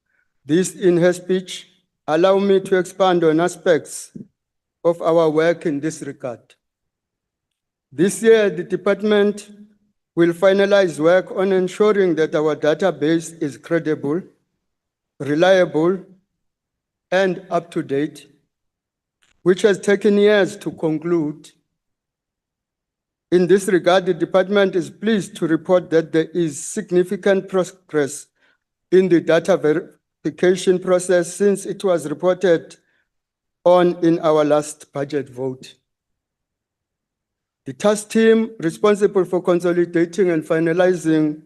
this in her speech. Allow me to expand on aspects of our work in this regard. This year, the department will finalize work on ensuring that our database is credible, reliable, and up-to-date, which has taken years to conclude. In this regard, the department is pleased to report that there is significant progress in the data verification process since it was reported on in our last budget vote. The task team responsible for consolidating and finalizing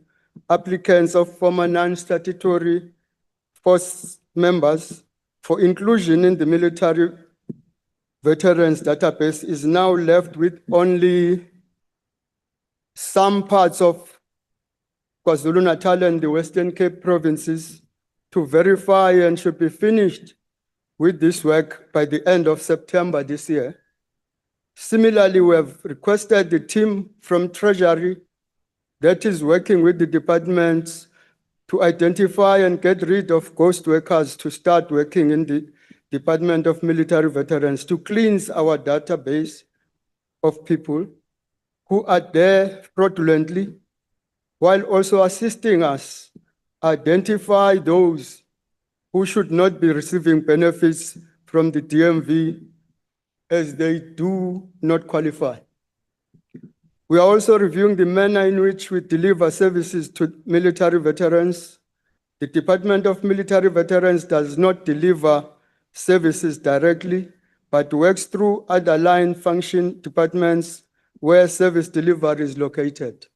applicants of former non-statutory force members for inclusion in the military veterans database is now left with only some parts of KwaZulu-Natal and the Western Cape provinces to verify, and should be finished with this work by the end of September this year. Similarly, we have requested the team from Treasury that is working with the departments to identify and get rid of ghost workers to start working in the Department of Military Veterans to cleanse our database of people who are there fraudulently, while also assisting us identify those who should not be receiving benefits from the DMV as they do not qualify. We are also reviewing the manner in which we deliver services to military veterans. The Department of Military Veterans does not deliver services directly, but works through other line function departments where service delivery is located.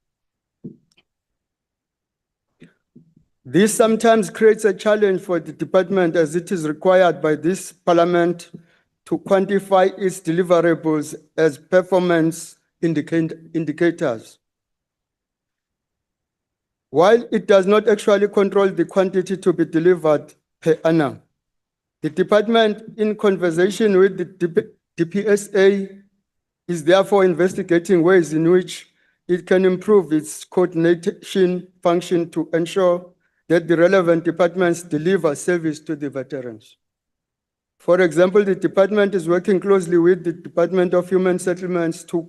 This sometimes creates a challenge for the department, as it is required by this parliament to quantify its deliverables as performance indicators. While it does not actually control the quantity to be delivered per annum, the department, in conversation with the DPSA, is therefore investigating ways in which it can improve its coordination function to ensure that the relevant departments deliver service to the veterans. For example, the department is working closely with the Department of Human Settlements to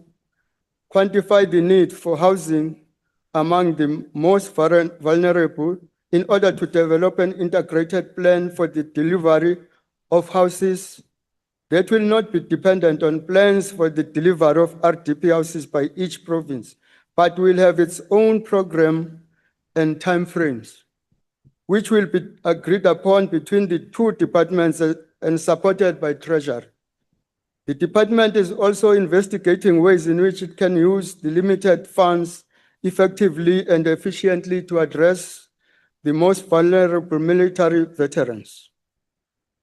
quantify the need for housing among the most vulnerable in order to develop an integrated plan for the delivery of houses that will not be dependent on plans for the delivery of RDP houses by each province, but will have its own program and timeframes, which will be agreed upon between the two departments and supported by Treasury. The department is also investigating ways in which it can use the limited funds effectively and efficiently to address the most vulnerable military veterans.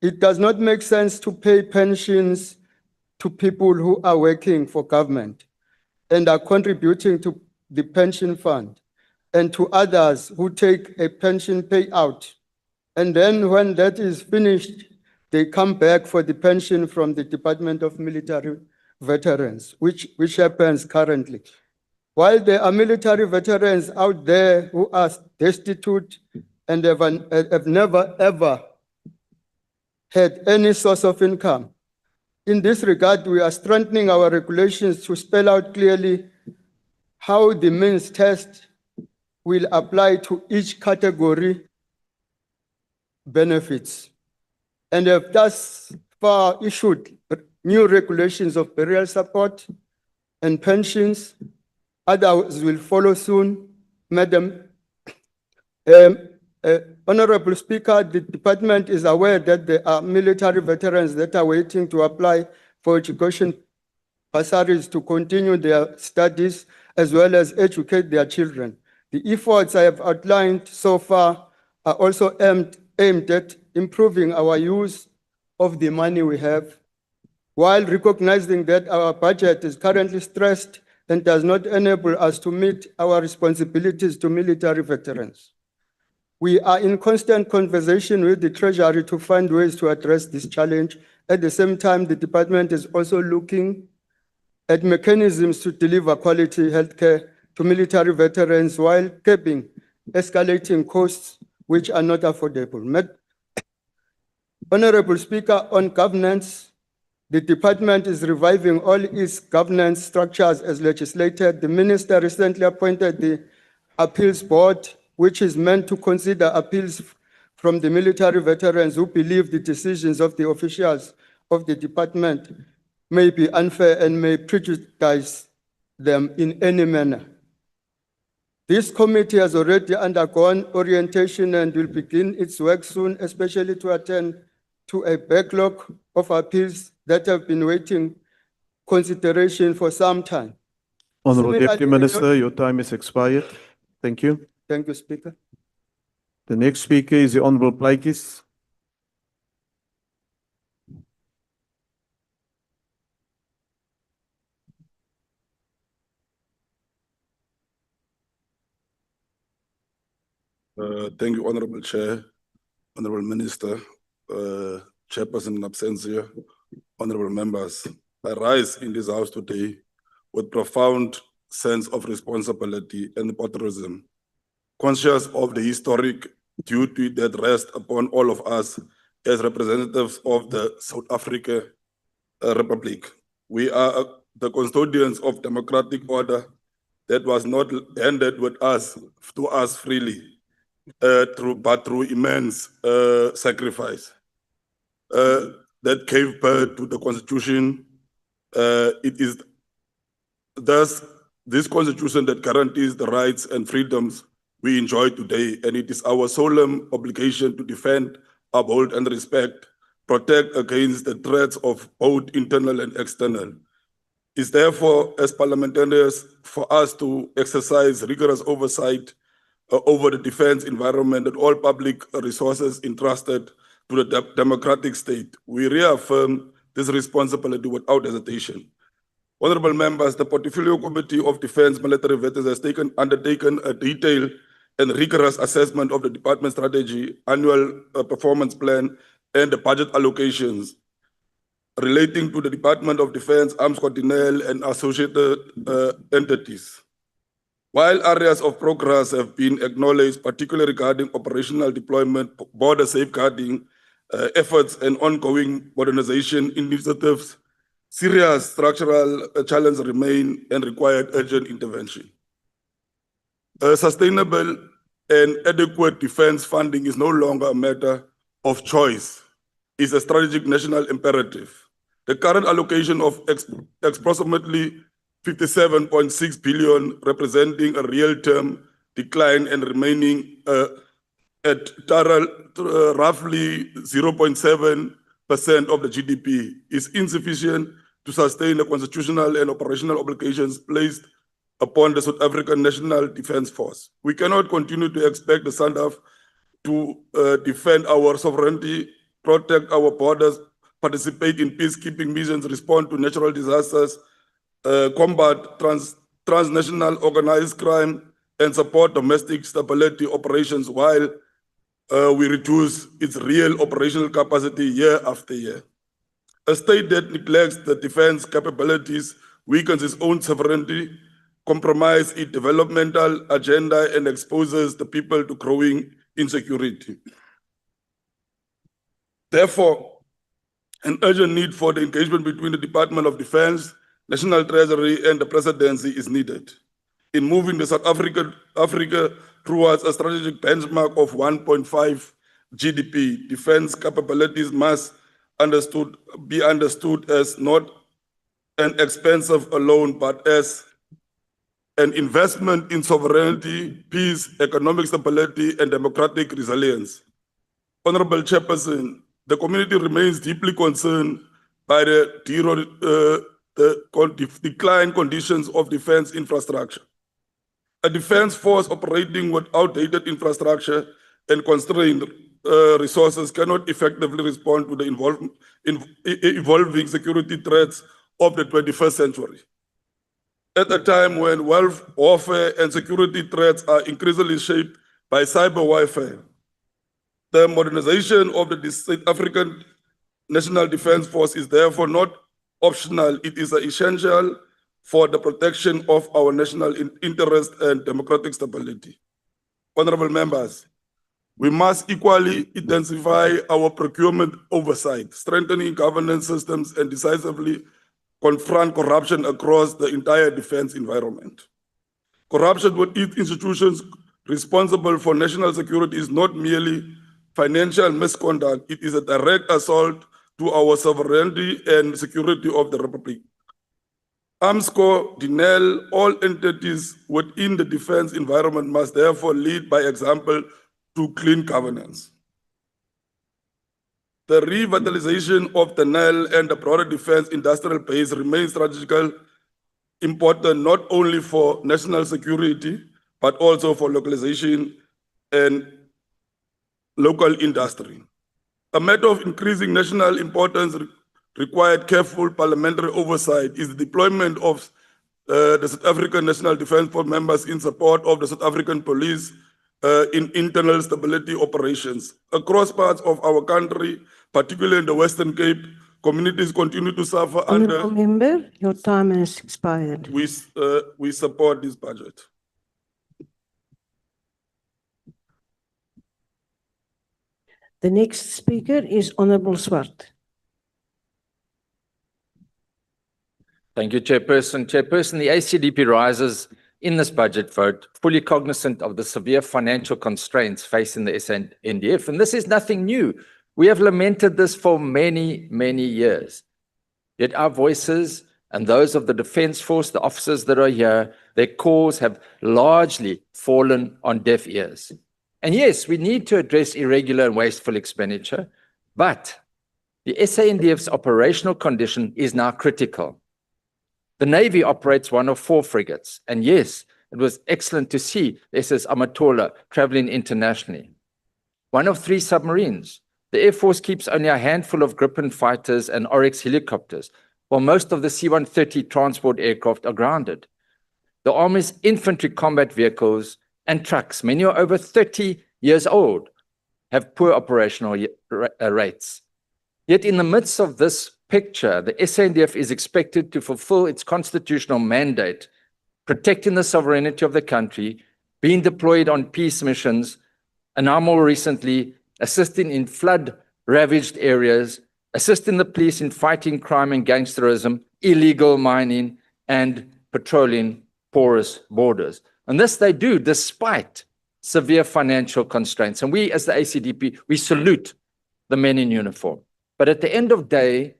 It does not make sense to pay pensions to people who are working for government and are contributing to the pension fund, and to others who take a pension payout. And then when that is finished, they come back for the pension from the Department of Military Veterans, which happens currently. While there are military veterans out there who are destitute and have never ever had any source of income. In this regard, we are strengthening our regulations to spell out clearly how the means test will apply to each category benefits, and have thus far issued new regulations of burial support and pensions. Others will follow soon, Madam. Honorable Speaker, the department is aware that there are military veterans that are waiting to apply for education bursaries to continue their studies as well as educate their children. The efforts I have outlined so far are also aimed at improving our use of the money we have, while recognizing that our budget is currently stressed and does not enable us to meet our responsibilities to military veterans. We are in constant conversation with the Treasury to find ways to address this challenge. At the same time, the department is also looking at mechanisms to deliver quality healthcare to military veterans while keeping escalating costs which are not affordable. Honorable Speaker, on governance, the department is reviving all its governance structures as legislated. The minister recently appointed the Appeals Board, which is meant to consider appeals from the military veterans who believe the decisions of the officials of the department may be unfair and may prejudice them in any manner. This committee has already undergone orientation and will begin its work soon, especially to attend to a backlog of appeals that have been waiting consideration for some time. Honorable Similarly, Deputy Minister, your time is expired. Thank you. Thank you, Speaker. The next speaker is the Honorable Plaatjes. Thank you, Honorable Chair, Honorable Minister, Chairperson in absentia, honorable members. I rise in this house today with profound sense of responsibility and patriotism, conscious of the historic duty that rests upon all of us as representatives of the South African Republic. We are the custodians of democratic order that was not handed with us to us freely, but through immense sacrifice. That gave birth to the Constitution. It is thus this Constitution that guarantees the rights and freedoms we enjoy today, and it is our solemn obligation to defend, uphold, and respect, protect against the threats of both internal and external. It's therefore, as parliamentarians, for us to exercise rigorous oversight over the defense environment and all public resources entrusted to the democratic state. We reaffirm this responsibility without hesitation. Honorable members, the Portfolio Committee of Defense Military Veterans has undertaken a detailed and rigorous assessment of the department strategy, annual performance plan, and the budget allocations relating to the Department of Defense, Arms Continental, and associated entities. While areas of progress have been acknowledged, particularly regarding operational deployment, border safeguarding efforts, and ongoing modernization initiatives, serious structural challenges remain and require urgent intervention. Sustainable and adequate defense funding is no longer a matter of choice. It's a strategic national imperative. The current allocation of approximately 57.6 billion, representing a real-term decline and remaining at roughly 0.7% of the GDP, is insufficient to sustain the constitutional and operational obligations placed upon the South African National Defence Force. We cannot continue to expect the SANDF to defend our sovereignty, protect our borders, participate in peacekeeping missions, respond to natural disasters, combat transnational organized crime, and support domestic stability operations while we reduce its real operational capacity year after year. A state that neglects the defense capabilities weakens its own sovereignty, compromises its developmental agenda, and exposes the people to growing insecurity. Therefore, an urgent need for the engagement between the Department of Defense, National Treasury, and the Presidency is needed in moving the South Africa towards a strategic benchmark of 1.5 GDP. Defense capabilities must be understood as not an expensive alone, but as an investment in sovereignty, peace, economic stability, and democratic resilience. Honorable Chairperson, the community remains deeply concerned by the decline conditions of defense infrastructure. A defense force operating with outdated infrastructure and constrained resources cannot effectively respond to the evolving security threats of the 21st century. At a time when wealth warfare and security threats are increasingly shaped by cyber warfare, the modernization of the South African National Defense Force is therefore not optional. It is essential for the protection of our national interest and democratic stability. Honorable members, we must equally intensify our procurement oversight, strengthening governance systems, and decisively confront corruption across the entire defense environment. Corruption within institutions responsible for national security is not merely financial misconduct, it is a direct assault to our sovereignty and security of the Republic. AMSCO, DINEL, all entities within the defense environment must therefore lead by example to clean governance. The revitalization of the NEL and the broader defense industrial base remains strategically important not only for national security, but also for localization and local industry. A matter of increasing national importance required careful parliamentary oversight is the deployment of the South African National Defence Force members in support of the South African Police in internal stability operations. Across parts of our country, particularly in the Western Cape, communities continue to suffer Honourable Member, your time has expired. We support this budget. The next speaker is Honourable Swart. Thank you, Chairperson. Chairperson, the ACDP rises in this budget vote, fully cognizant of the severe financial constraints facing the SANDF. And this is nothing new. We have lamented this for many, many years. Yet our voices and those of the Defence Force, the officers that are here, their cause have largely fallen on deaf ears. And yes, we need to address irregular and wasteful expenditure, but the SANDF's operational condition is now critical. The Navy operates one of 4 frigates, and yes, it was excellent to see the SS Amatola traveling internationally. One of 3 submarines. The Air Force keeps only a handful of Gripen fighters and Oryx helicopters, while most of the C-130 transport aircraft are grounded. The Army's infantry combat vehicles and trucks, many are over 30 years old, have poor operational rates. Yet in the midst of this picture, the SANDF is expected to fulfill its constitutional mandate, protecting the sovereignty of the country, being deployed on peace missions, and now more recently, assisting in flood-ravaged areas, assisting the police in fighting crime and gangsterism, illegal mining, and patrolling porous borders. And this they do despite severe financial constraints. And we, as the ACDP, we salute the men in uniform. But at the end of the day,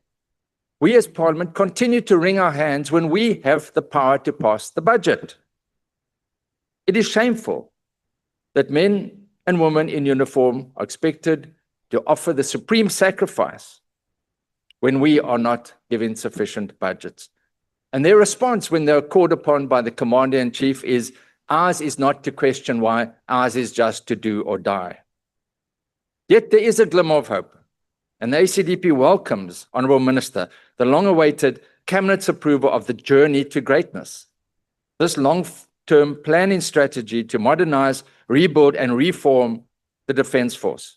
we as Parliament continue to wring our hands when we have the power to pass the budget. It is shameful that men and women in uniform are expected to offer the supreme sacrifice when we are not given sufficient budgets. And their response when they're called upon by the Commander-in-Chief is, ours is not to question why, ours is just to do or die. Yet there is a glimmer of hope, and the ACDP welcomes, Honourable Minister, the long-awaited Cabinet's approval of the journey to greatness. This long-term planning strategy to modernize, rebuild, and reform the Defence Force.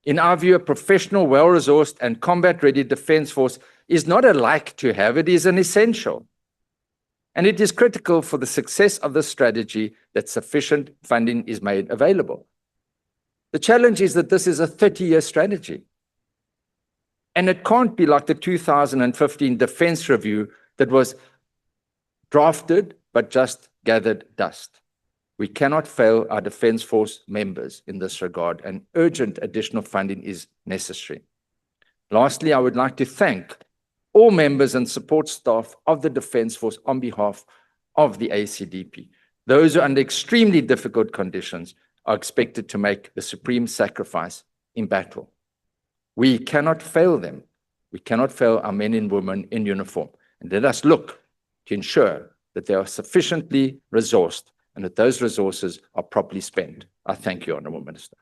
In our view, a professional, well-resourced, and combat-ready Defence Force is not a like to have, it is an essential. And it is critical for the success of this strategy that sufficient funding is made available. The challenge is that this is a 30-year strategy. And it can't be like the 2015 Defence Review that was drafted but just gathered dust. We cannot fail our Defence Force members in this regard, and urgent additional funding is necessary. Lastly, I would like to thank all members and support staff of the Defence Force on behalf of the ACDP. Those who, under extremely difficult conditions, are expected to make the supreme sacrifice in battle. We cannot fail them. We cannot fail our men and women in uniform. And let us look to ensure that they are sufficiently resourced and that those resources are properly spent. I thank you, Honourable Minister.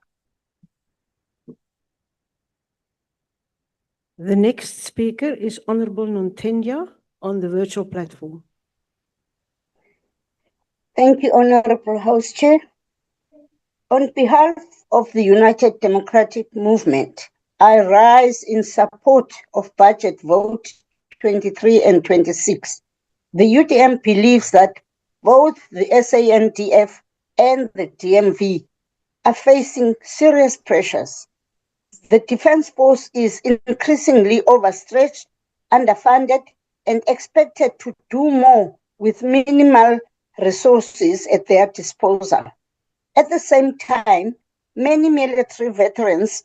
The next speaker is Honorable Nontenya on the virtual platform. Thank you, Honorable House Chair. On behalf of the United Democratic Movement, I rise in support of Budget Vote 23 and 26. The UDM believes that both the SANDF and the DMV are facing serious pressures. The Defence Force is increasingly overstretched, underfunded, and expected to do more with minimal resources at their disposal. At the same time, many military veterans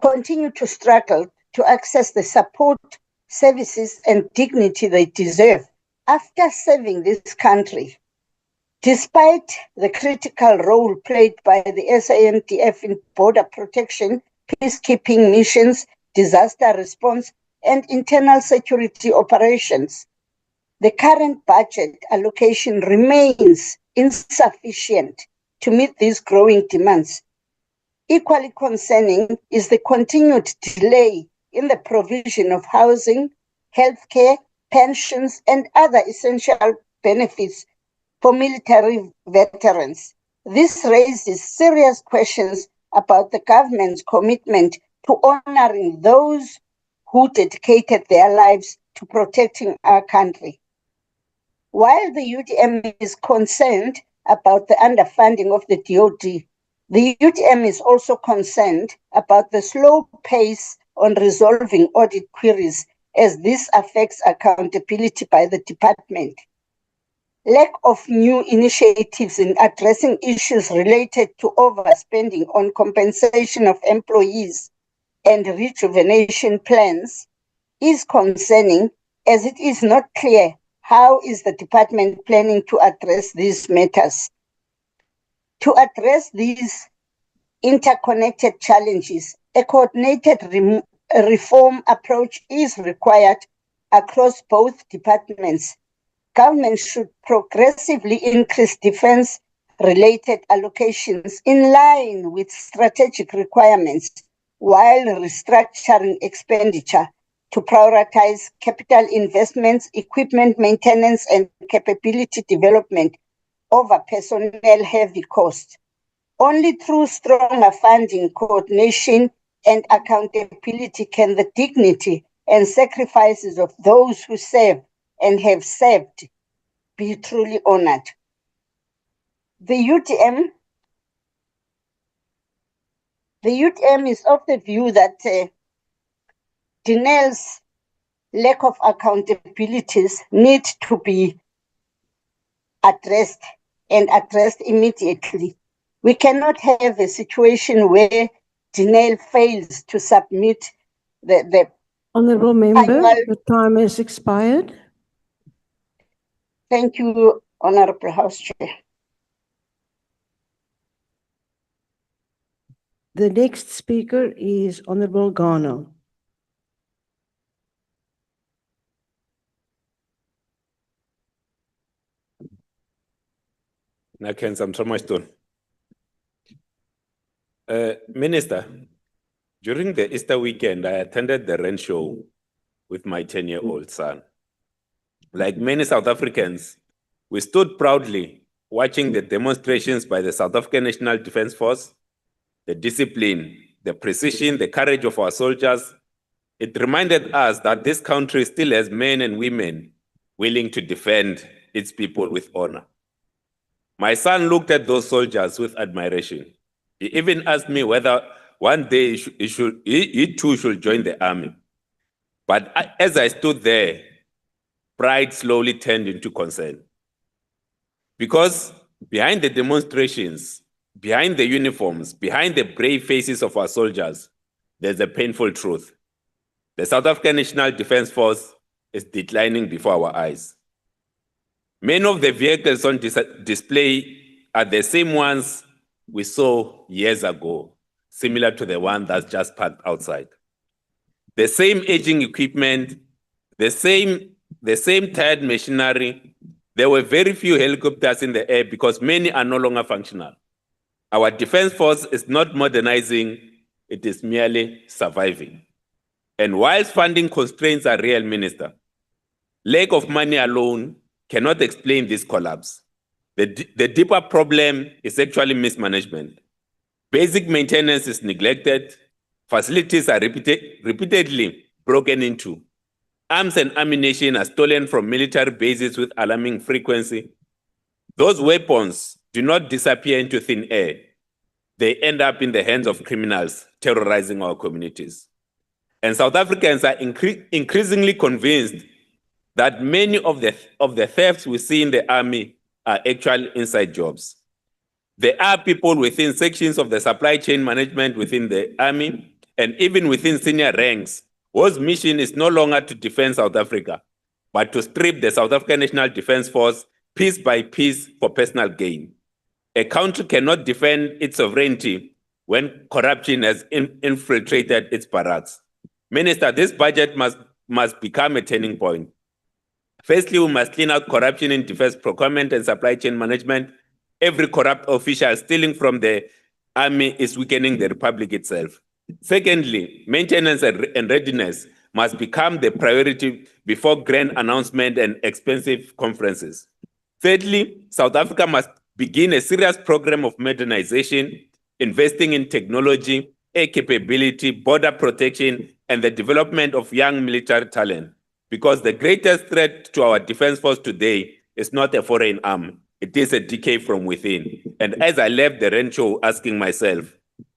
continue to struggle to access the support, services, and dignity they deserve after serving this country. Despite the critical role played by the SANDF in border protection, peacekeeping missions, disaster response, and internal security operations, the current budget allocation remains insufficient to meet these growing demands. Equally concerning is the continued delay in the provision of housing, healthcare, pensions, and other essential benefits for military veterans. This raises serious questions about the government's commitment to honoring those who dedicated their lives to protecting our country. While the UDM is concerned about the underfunding of the DoD, the UDM is also concerned about the slow pace on resolving audit queries, as this affects accountability by the department. Lack of new initiatives in addressing issues related to overspending on compensation of employees and rejuvenation plans is concerning, as it is not clear how is the department planning to address these matters. To address these interconnected challenges, a coordinated reform approach is required across both departments. Government should progressively increase defense-related allocations in line with strategic requirements while restructuring expenditure to prioritize capital investments, equipment maintenance, and capability development over personnel-heavy costs. Only through stronger funding, coordination, and accountability can the dignity and sacrifices of those who serve and have served be truly honored. The UDM is of the view that DENEL's lack of accountabilities need to be addressed and addressed immediately. We cannot have a situation where DENEL fails to submit the Honourable Member, the time has expired. Thank you, Honourable House Chair. The next speaker is Honourable Ghana. Minister, During the Easter weekend, I attended the Rand show with my 10-year-old son. Like many South Africans, we stood proudly watching the demonstrations by the South African National Defence Force, the discipline, the precision, the courage of our soldiers. It reminded us that this country still has men and women willing to defend its people with honor. My son looked at those soldiers with admiration. He even asked me whether one day he too should join the army. But as I stood there, pride slowly turned into concern. Because behind the demonstrations, behind the uniforms, behind the brave faces of our soldiers, there's a painful truth. The South African National Defence Force is declining before our eyes. Many of the vehicles on display are the same ones we saw years ago, similar to the one that's just parked outside. The same aging equipment, the same tired machinery. There were very few helicopters in the air because many are no longer functional. Our defense force is not modernizing, it is merely surviving. And whilst funding constraints are real, Minister, lack of money alone cannot explain this collapse. The deeper problem is actually mismanagement. Basic maintenance is neglected, facilities are repeatedly broken into. Arms and ammunition are stolen from military bases with alarming frequency. Those weapons do not disappear into thin air. They end up in the hands of criminals terrorizing our communities. And South Africans are increasingly convinced that many of the thefts we see in the army are actual inside jobs. There are people within sections of the supply chain management within the army and even within senior ranks whose mission is no longer to defend South Africa, but to strip the South African National Defence Force piece by piece for personal gain. A country cannot defend its sovereignty when corruption has infiltrated its barracks. Minister, this budget must become a turning point. Firstly, we must clean out corruption in defense procurement and supply chain management. Every corrupt official stealing from the army is weakening the republic itself. Secondly, maintenance and readiness must become the priority before grand announcement and expensive conferences. Thirdly, South Africa must begin a serious program of modernization, investing in technology, air capability, border protection, and the development of young military talent. Because the greatest threat to our defense force today is not a foreign arm, it is a decay from within. And as I left the Rand show asking myself,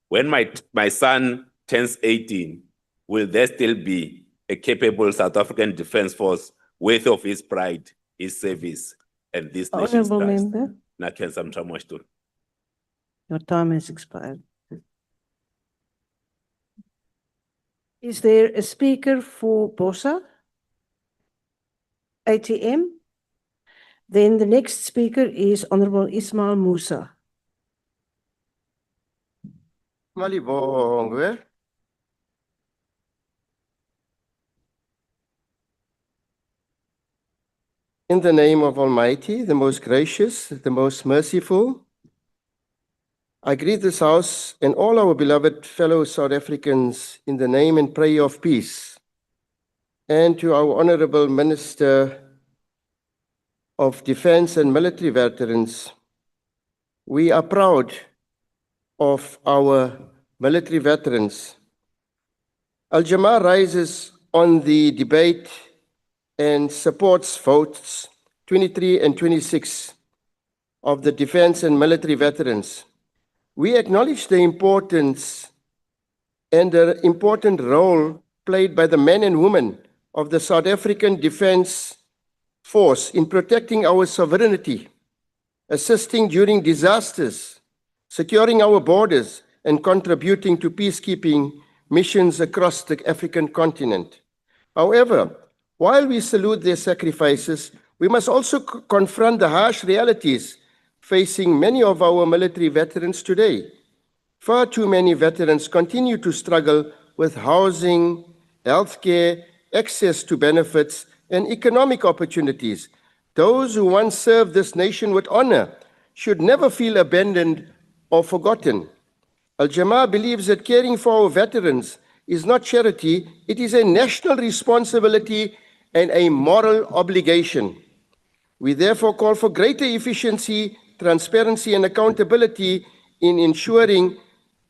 when my son turns 18, will there still be a capable South African defense force worthy of his pride, his service, and this nation's Honourable trust? Member, your time has expired. Is there a speaker for Bosa? ATM? Then the next speaker is Honourable Ismail Musa. Malibongwe. In the name of Almighty, the most gracious, the most merciful, I greet this House and all our beloved fellow South Africans in the name and prayer of peace, and to our Honourable Minister of Defence and Military Veterans. We are proud of our military veterans. Al-Jamaa rises on the debate and supports votes 23 and 26 of the defense and military veterans. We acknowledge the importance and the important role played by the men and women of the South African Defence Force in protecting our sovereignty, assisting during disasters, securing our borders, and contributing to peacekeeping missions across the African continent. However, while we salute their sacrifices, we must also confront the harsh realities facing many of our military veterans today. Far too many veterans continue to struggle with housing, healthcare, access to benefits, and economic opportunities. Those who once served this nation with honor should never feel abandoned or forgotten. Al-Jamaa believes that caring for our veterans is not charity, it is a national responsibility and a moral obligation. We therefore call for greater efficiency, transparency, and accountability in ensuring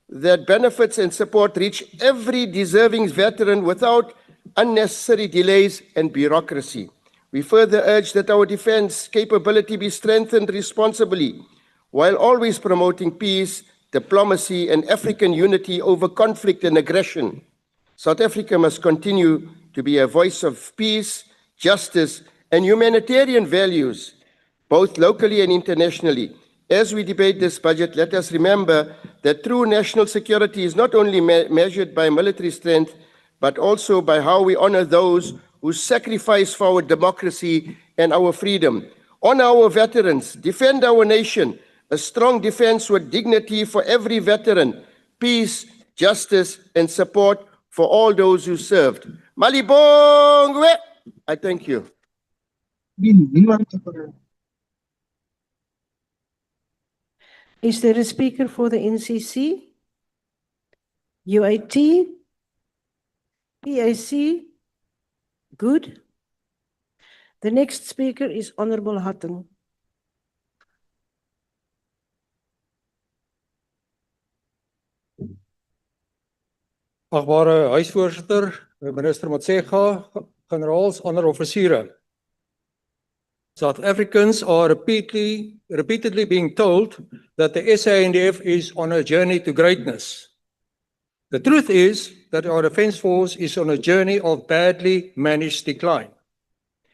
that benefits and support reach every deserving veteran without unnecessary delays and bureaucracy. We further urge that our defense capability be strengthened responsibly, while always promoting peace, diplomacy, and African unity over conflict and aggression. South Africa must continue to be a voice of peace, justice, and humanitarian values, both locally and internationally. As we debate this budget, let us remember that true national security is not only measured by military strength, but also by how we honor those who sacrifice for our democracy and our freedom. Honor our veterans, defend our nation, a strong defense with dignity for every veteran, peace, justice, and support for all those who served. Malibongwe! I thank you. Is there a speaker for the NCC? UAT? PAC? Good. The next speaker is Honorable Hutton. Agbare huisvoorsitter, minister Motshega, generaals, honor offisiere. South Africans are repeatedly being told that the SANDF is on a journey to greatness. The truth is that our defense force is on a journey of badly managed decline.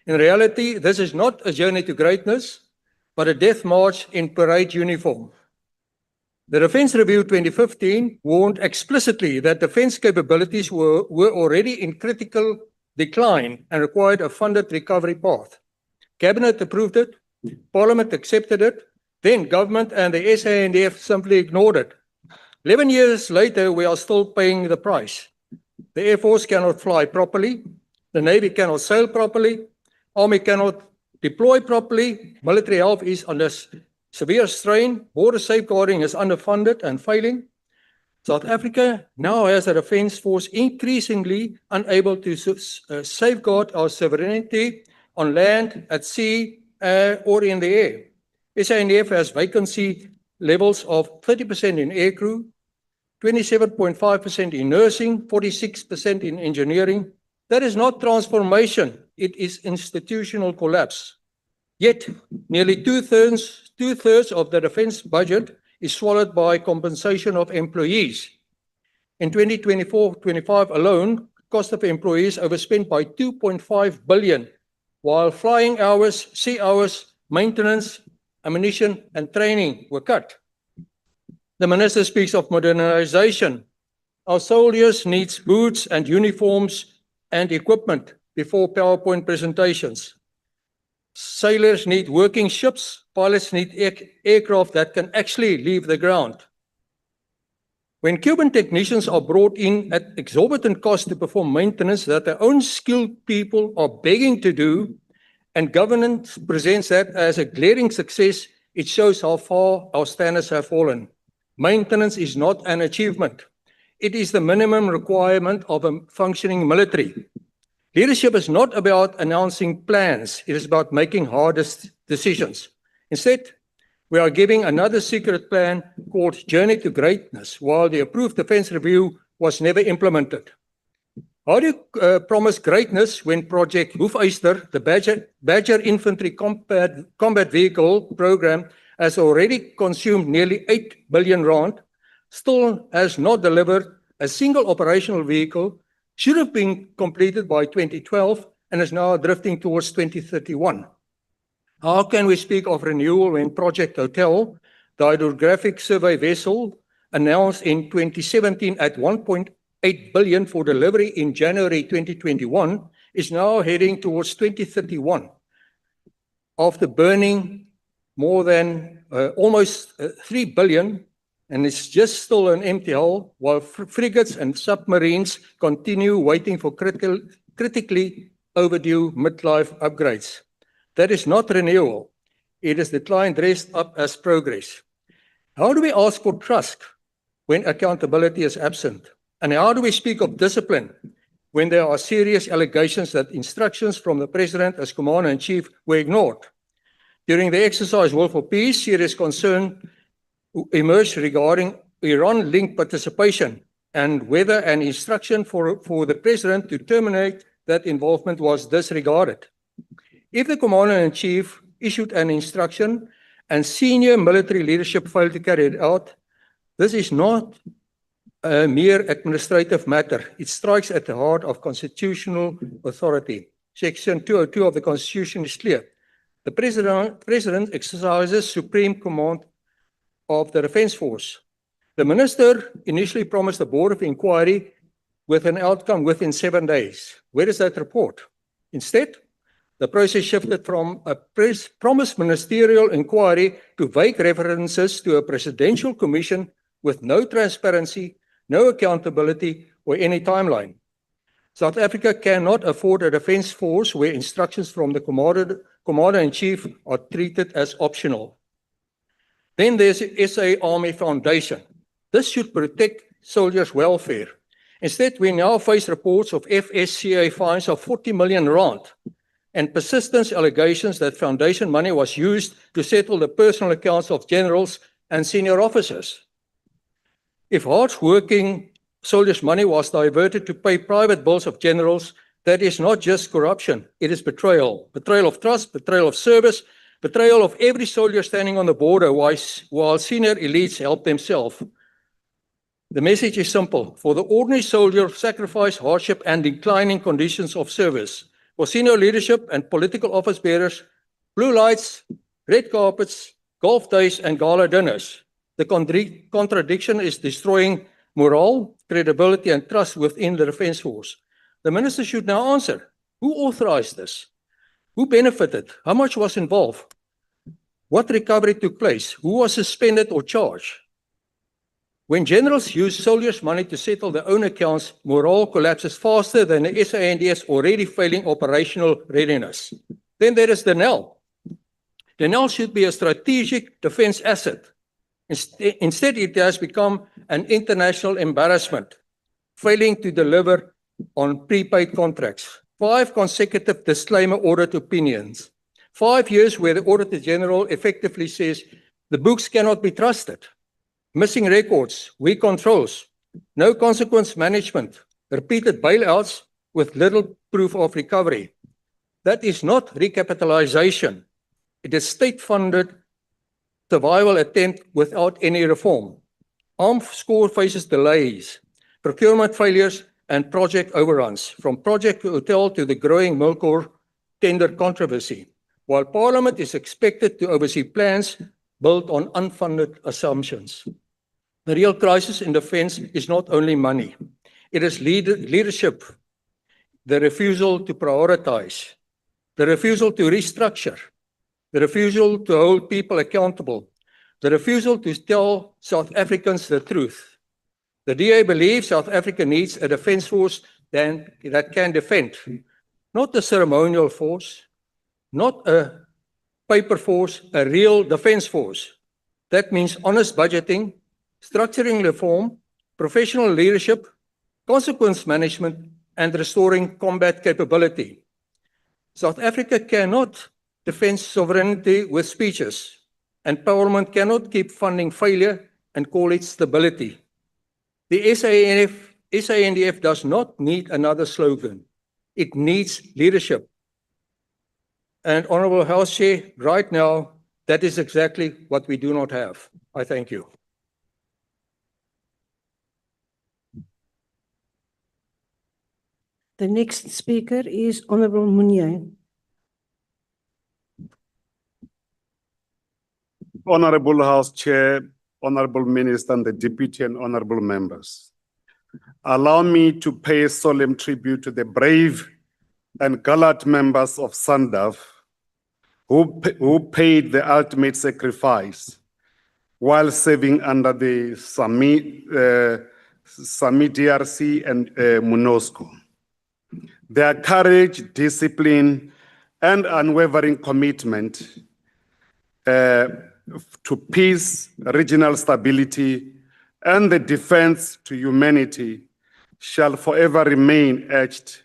In reality, this is not a journey to greatness, but a death march in parade uniform. The Defence Review 2015 warned explicitly that defence capabilities were already in critical decline and required a funded recovery path. Cabinet approved it, Parliament accepted it, then government and the SANDF simply ignored it. 11 years later, we are still paying the price. The Air Force cannot fly properly, the Navy cannot sail properly, Army cannot deploy properly, military health is under severe strain, border safeguarding is underfunded and failing. South Africa now has a defence force increasingly unable to safeguard our sovereignty on land, at sea, or in the air. SANDF has vacancy levels of 30% in aircrew, 27.5% in nursing, 46% in engineering. That is not transformation, it is institutional collapse. Yet, nearly two-thirds of the defence budget is swallowed by compensation of employees. In 2024-25 alone, cost of employees overspent by 2.5 billion, while flying hours, sea hours, maintenance, ammunition, and training were cut. The minister speaks of modernization. Our soldiers need boots and uniforms and equipment before PowerPoint presentations. Sailors need working ships, pilots need aircraft that can actually leave the ground. When Cuban technicians are brought in at exorbitant cost to perform maintenance that their own skilled people are begging to do, and government presents that as a glaring success, it shows how far our standards have fallen. Maintenance is not an achievement. It is the minimum requirement of a functioning military. Leadership is not about announcing plans, it is about making hardest decisions. Instead, we are giving another secret plan called Journey to Greatness, while the approved defense review was never implemented. How do you promise greatness when Project Hoefyster, the Badger Infantry Combat Vehicle program, has already consumed nearly 8 billion rand, still has not delivered a single operational vehicle, should have been completed by 2012 and is now drifting towards 2031. How can we speak of renewal when Project Hotel, the hydrographic survey vessel, announced in 2017 at 1.8 billion for delivery in January 2021, is now heading towards 2031 after burning more than almost 3 billion, and it's just still an empty hull, while frigates and submarines continue waiting for critically overdue midlife upgrades. That is not renewal. It is decline dressed up as progress. How do we ask for trust when accountability is absent? And how do we speak of discipline when there are serious allegations that instructions from the President as Commander-in-Chief were ignored? During the exercise War for Peace, serious concern emerged regarding Iran-linked participation and whether an instruction for the President to terminate that involvement was disregarded. If the Commander-in-Chief issued an instruction and senior military leadership failed to carry it out, this is not a mere administrative matter. It strikes at the heart of constitutional authority. Section 202 of the Constitution is clear. The President exercises supreme command of the Defence Force. The Minister initially promised a board of inquiry with an outcome within 7 days. Where is that report? Instead, the process shifted from a promised ministerial inquiry to vague references to a presidential commission with no transparency, no accountability, or any timeline. South Africa cannot afford a defence force where instructions from the Commander-in-Chief are treated as optional. Then there's the SA Army Foundation. This should protect soldiers' welfare. Instead, we now face reports of FSCA fines of 40 million rand and persistent allegations that foundation money was used to settle the personal accounts of generals and senior officers. If hard-working soldiers' money was diverted to pay private bills of generals, that is not just corruption, it is betrayal. Betrayal of trust, betrayal of service, betrayal of every soldier standing on the border while senior elites help themselves. The message is simple. For the ordinary soldier, sacrifice, hardship, and declining conditions of service. For senior leadership and political office bearers, blue lights, red carpets, golf days, and gala dinners. The contradiction is destroying morale, credibility, and trust within the Defence Force. The Minister should now answer. Who authorized this? Who benefited? How much was involved? What recovery took place? Who was suspended or charged? When generals use soldiers' money to settle their own accounts, morale collapses faster than the SANDF's already failing operational readiness. Then there is the NEL. The NEL should be a strategic defense asset. Instead, it has become an international embarrassment, failing to deliver on prepaid contracts. 5 consecutive disclaimer audit opinions. 5 years where the Auditor General effectively says the books cannot be trusted. Missing records, weak controls, no consequence management, repeated bailouts with little proof of recovery. That is not recapitalization. It is state-funded survival attempt without any reform. Armed Corps faces delays, procurement failures, and project overruns, from Project Hotel to the growing Milkor tender controversy, while Parliament is expected to oversee plans built on unfunded assumptions. The real crisis in defense is not only money. It is leadership, the refusal to prioritize, the refusal to restructure, the refusal to hold people accountable, the refusal to tell South Africans the truth. The DA believes South Africa needs a defense force that can defend, not a ceremonial force, not a paper force, a real defense force. That means honest budgeting, structuring reform, professional leadership, consequence management, and restoring combat capability. South Africa cannot defend sovereignty with speeches, and Parliament cannot keep funding failure and call it stability. The SANDF does not need another slogan. It needs leadership. And Honourable House Chair, right now, that is exactly what we do not have. I thank you. The next speaker is Honourable Munier. Honourable House Chair, Honourable Minister and the Deputy and Honourable Members. Allow me to pay solemn tribute to the brave and gallant members of SANDF who paid the ultimate sacrifice while serving under the SAMI DRC and MONUSCO. Their courage, discipline, and unwavering commitment to peace, regional stability, and the defense to humanity shall forever remain etched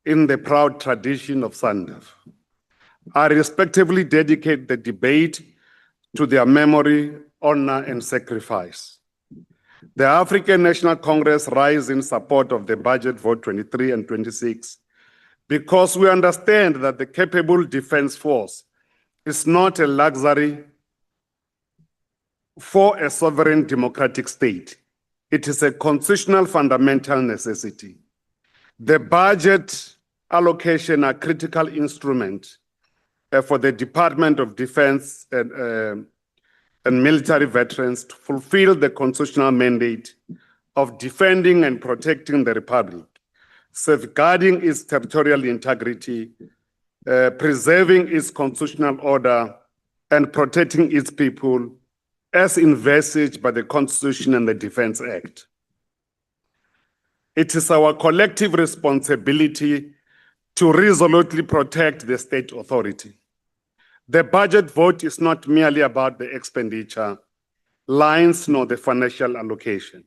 in the proud tradition of SANDF. I respectively dedicate the debate to their memory, honor, and sacrifice. The African National Congress rise in support of the budget vote 23 and 26 because we understand that the capable defense force is not a luxury for a sovereign democratic state. It is a constitutional fundamental necessity. The budget allocation are critical instrument for the Department of Defense and military veterans to fulfill the constitutional mandate of defending and protecting the Republic, safeguarding its territorial integrity, preserving its constitutional order, and protecting its people as envisaged by the Constitution and the Defense Act. It is our collective responsibility to resolutely protect the state authority. The budget vote is not merely about the expenditure lines nor the financial allocation.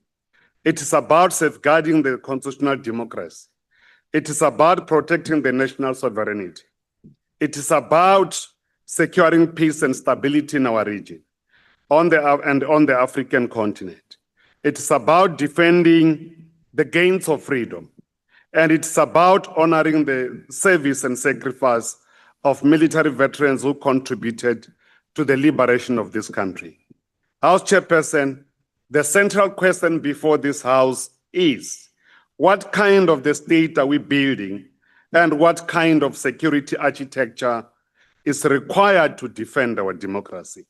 It is about safeguarding the constitutional democracy. It is about protecting the national sovereignty. It is about securing peace and stability in our region on the African continent. It is about defending the gains of freedom. And it's about honoring the service and sacrifice of military veterans who contributed to the liberation of this country. House Chairperson, the central question before this House is, what kind of the state are we building and what kind of security architecture is required to defend our democracy?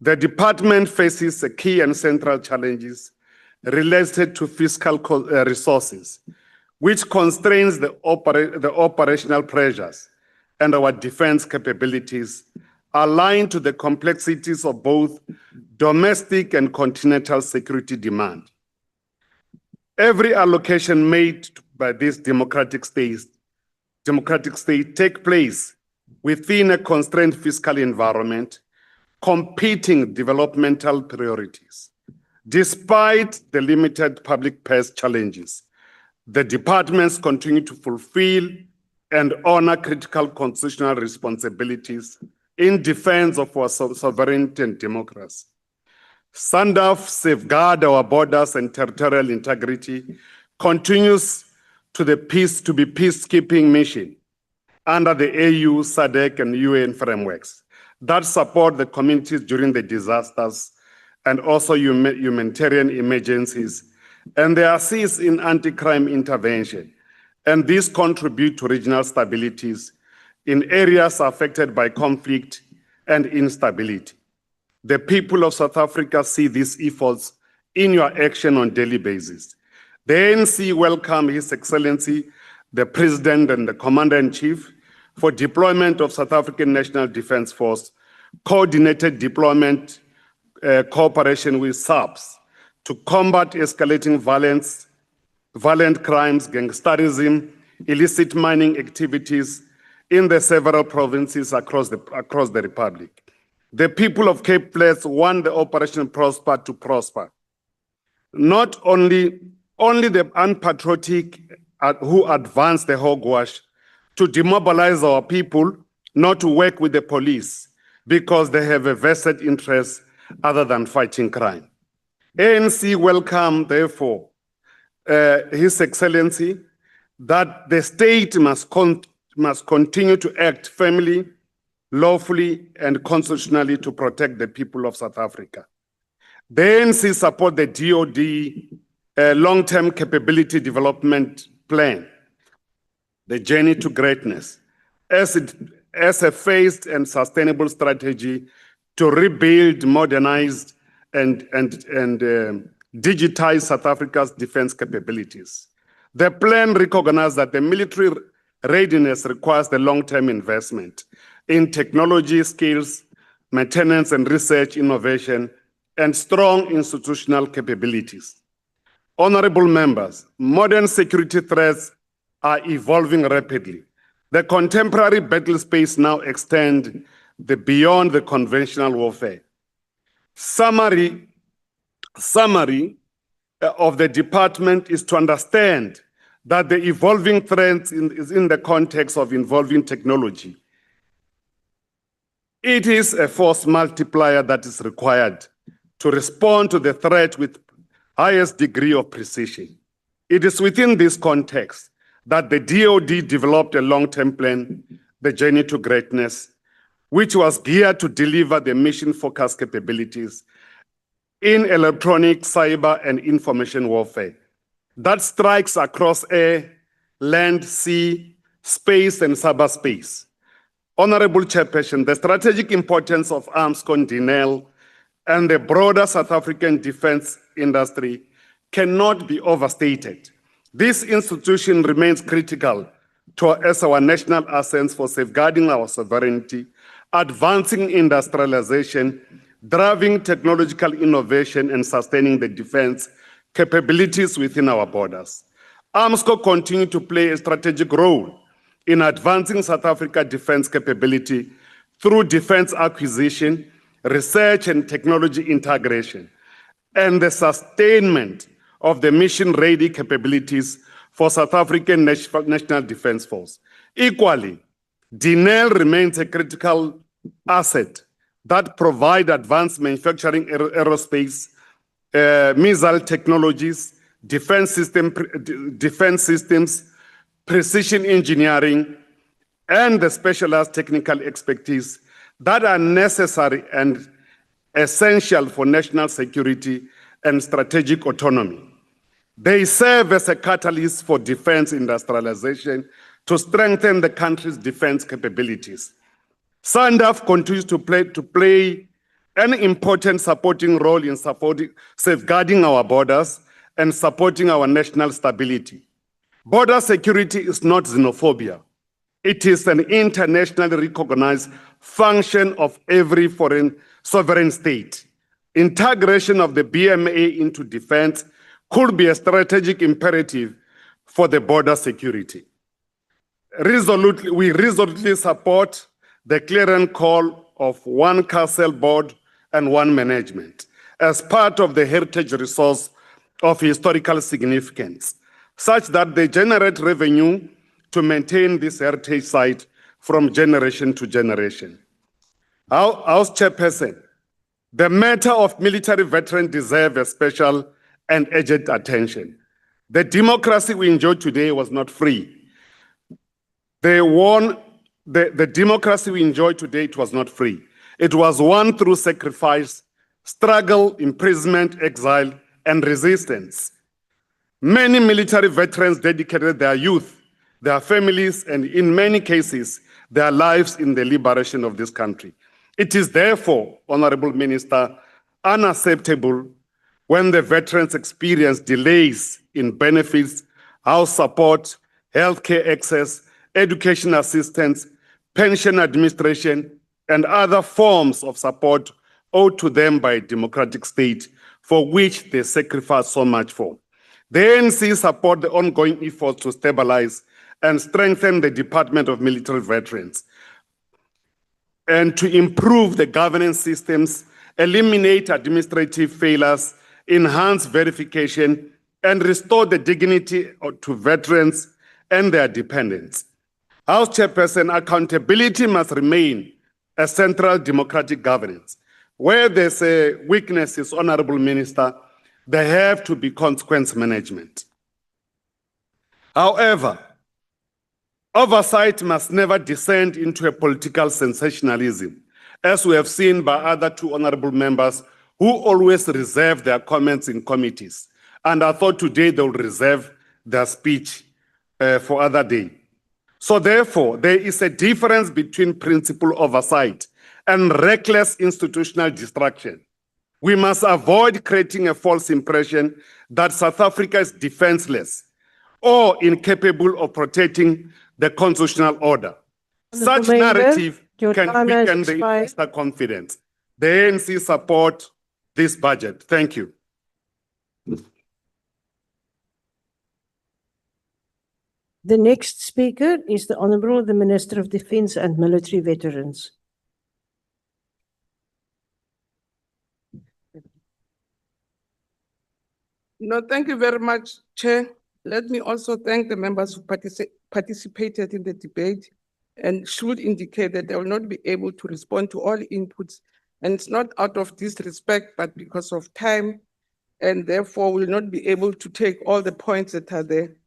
The department faces a key and central challenges related to fiscal resources, which constrains the operational pressures and our defense capabilities aligned to the complexities of both domestic and continental security demand. Every allocation made by this democratic state take place within a constrained fiscal environment, competing developmental priorities. Despite the limited public purse challenges, the departments continue to fulfill and honor critical constitutional responsibilities in defense of our sovereignty and democracy. SANDF safeguard our borders and territorial integrity, continues to be peacekeeping mission under the AU, SADC, and UN frameworks that support the communities during the disasters and also humanitarian emergencies, and they assist in anti-crime intervention. And these contribute to regional stabilities in areas affected by conflict and instability. The people of South Africa see these efforts in your action on a daily basis. The ANC welcome His Excellency, the President and the Commander-in-Chief for deployment of South African National Defence Force, coordinated deployment cooperation with SAPS to combat escalating violent crimes, gangsterism, illicit mining activities in the several provinces across the Republic. The people of Cape Flats want the Operation Prosper to prosper. Not only the unpatriotic who advance the hogwash to demobilize our people, not to work with the police because they have a vested interest other than fighting crime. ANC welcome, therefore, His Excellency, that the state must continue to act firmly, lawfully, and constitutionally to protect the people of South Africa. The ANC support the DoD long-term capability development plan, the journey to greatness, as a phased and sustainable strategy to rebuild, modernize, and digitize South Africa's defense capabilities. The plan recognizes that the military readiness requires the long-term investment in technology, skills, maintenance and research, innovation, and strong institutional capabilities. Honorable members, modern security threats are evolving rapidly. The contemporary battle space now extends beyond the conventional warfare. Summary summary of the department is to understand that the evolving trends is in the context of evolving technology. It is a force multiplier that is required to respond to the threat with highest degree of precision. It is within this context that the DoD developed a long-term plan, the Journey to Greatness, which was geared to deliver the mission-focused capabilities in electronic, cyber, and information warfare that strikes across air, land, sea, space, and cyberspace. Honorable Chairperson, the strategic importance of Armscon Dinel and the broader South African defense industry cannot be overstated. This institution remains critical as our national assets for safeguarding our sovereignty, advancing industrialization, driving technological innovation, and sustaining the defense capabilities within our borders. Armscon continues to play a strategic role in advancing South Africa defense capability through defense acquisition, research and technology integration, and the sustainment of the mission-ready capabilities for South African National Defence Force. Equally, Dinel remains a critical asset that provides advanced manufacturing, aerospace, missile technologies, defense systems, precision engineering, and the specialized technical expertise that are necessary and essential for national security and strategic autonomy. They serve as a catalyst for defense industrialization to strengthen the country's defense capabilities. SANDF continues to play an important supporting role in safeguarding our borders and supporting our national stability. Border security is not xenophobia. It is an internationally recognized function of every foreign sovereign state. Integration of the BMA into defense could be a strategic imperative for the border security. We resolutely support the clearing call of one castle board and one management as part of the heritage resource of historical significance, such that they generate revenue to maintain this heritage site from generation to generation. House Chairperson, the matter of military veterans deserves a special and urgent attention. The democracy we enjoy today was not free. The democracy we enjoy today, it was not free. It was won through sacrifice, struggle, imprisonment, exile, and resistance. Many military veterans dedicated their youth, their families, and in many cases, their lives in the liberation of this country. It is therefore, Honorable Minister, unacceptable when the veterans experience delays in benefits, house support, healthcare access, education assistance, pension administration, and other forms of support owed to them by a democratic state for which they sacrifice so much for. The ANC support the ongoing efforts to stabilize and strengthen the Department of Military Veterans and to improve the governance systems, eliminate administrative failures, enhance verification, and restore the dignity to veterans and their dependents. House Chairperson, accountability must remain a central democratic governance. Where there's a weaknesses, Honorable Minister, there have to be consequence management. However, oversight must never descend into a political sensationalism, as we have seen by other two honorable members who always reserve their comments in committees. And I thought today they will reserve their speech for other day. So therefore, there is a difference between principal oversight and reckless institutional destruction. We must avoid creating a false impression that South Africa is defenseless or incapable of protecting the constitutional order. Such narrative can weaken the investor confidence. The ANC support this budget. Thank you. The next speaker is the Honourable the Minister of Defence and Military Veterans. No, thank you very much, Chair. Let me also thank the members who participated in the debate and should indicate that they will not be able to respond to all inputs. And it's not out of disrespect, but because of time, and therefore will not be able to take all the points that are there.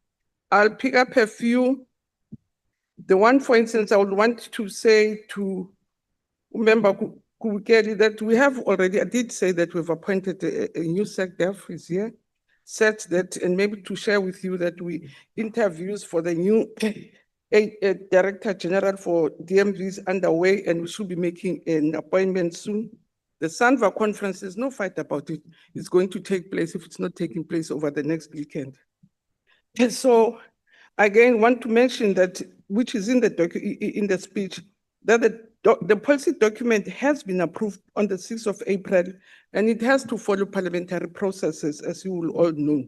I'll pick up a few. The one, for instance, I would want to say to Member Kubukeli that we have already, I did say that we've appointed a new SecDef is here, said that, and maybe to share with you that we interviews for the new a Director General for DMV is underway, and we should be making an appointment soon. The Sanva conference, there's no fight about it. It's going to take place if it's not taking place over the next weekend. And so, again, want to mention that, which is in the speech, that the policy document has been approved on the 6th of April, and it has to follow parliamentary processes, as you will all know.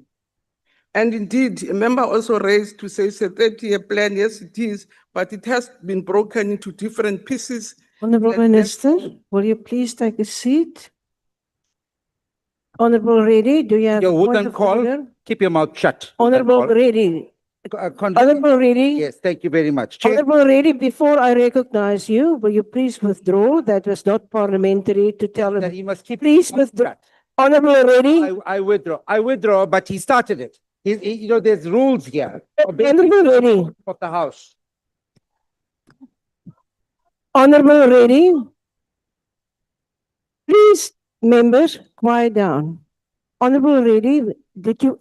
And indeed, a member also raised to say it's a 30-year plan. Yes, it is, but it has been broken into different pieces. Honorable Minister, will you please take a seat? Honorable Reddy, do you have Your a wooden point of call. order? Keep your mouth shut. Honorable Reddy. Honorable Reddy. Yes, thank you very much. Chair. Honorable Reddy, before I recognize you, will you please withdraw? That was not parliamentary to tell him. That he must keep. Please withdraw. Honorable Reddy. I withdraw. I withdraw, but he started it. You know, there's rules here. Honorable Reddy. Of the House. Honorable Reddy. Please, members, quiet down. Honorable Reddy,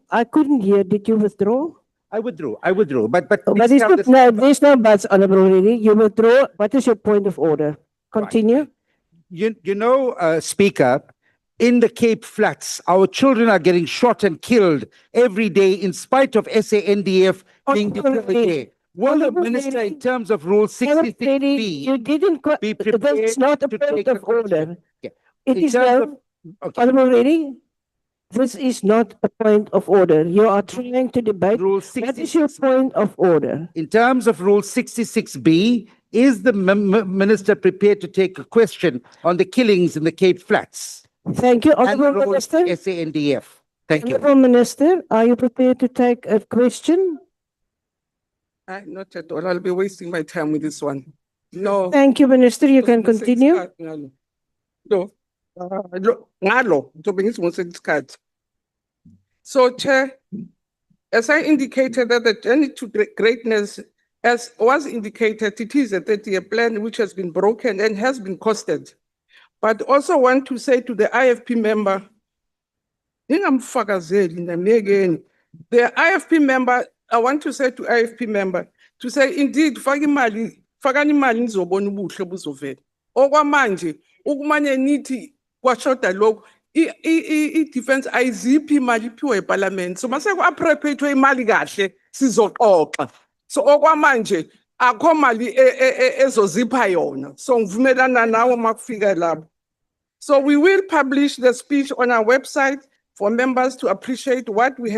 I couldn't hear, did you withdraw? I withdrew, but there's no buts, Honorable Reddy. You withdraw. What is your point of order? Continue. You know, Speaker, in the Cape Flats, our children are getting shot and killed every day in spite of SANDF being deployed there. Will the minister, in terms of Rule 66B, you didn't. be prepared That's not a to point take of order. Yeah. It In is terms now. of- okay. Honorable Reddy, this is not a point of order. You are trying to debate. Rule What is your point of order? In terms of Rule 66B, is the minister prepared to take a question on the killings in the Cape Flats? Thank you, And Honorable role Minister. SANDF. Thank you. Honorable Minister, are you prepared to take a question? Not at all. I'll be wasting my time with this one. No. Thank you, Minister. You can continue. No. Ngalo, ngizobe ngizimose isikhathi. So, Chair, as I indicated that the journey to greatness, as was indicated, it is a 30-year plan which has been broken and has been costed. But also want to say to the IFP member, the IFP member, I want to say to IFP member, to say indeed, fakani mali nizobona ubuhle buzovela. Okwamanje, ukumanye nithi kwashoda lokho, i-defense ayiziphi imali iphiwe eParliament. So mase ku-appropriate imali kahle sizoxoxa. So okwamanje akho mali ezozipha yona. So ngivumelana nawe makufika lapho. So we will publish the speech on our website for members to appreciate what we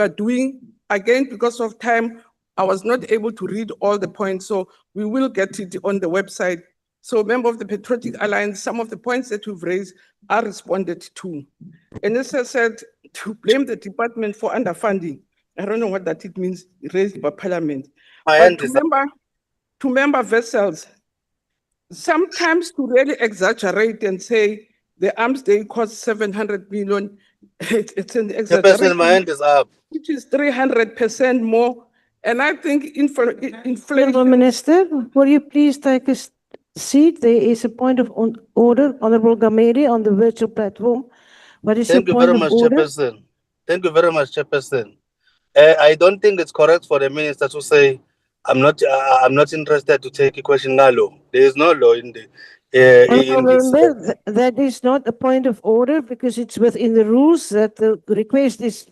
are doing. Again, because of time, I was not able to read all the points, so we will get it on the website. So member of the Patriotic Alliance, some of the points that we've raised are responded to. And as I said, to blame the department for underfunding, I don't know what that it means, raised by Parliament. But to member vessels, sometimes to really exaggerate and say the arms day cost 700 million, it's an exaggeration. My hand is up. Which is 300% more. And I think inflation. Honorable Minister, will you please take a seat? There is a point of order. Honorable Gamedi on the virtual platform. What is Thank your you point very of much, order? Chairperson. Thank you very much, Chairperson. I don't think it's correct for the minister to say, I'm not interested to take a question now. There is no law in the in this. Honorable, that is not a point of order because it's within the rules that the request is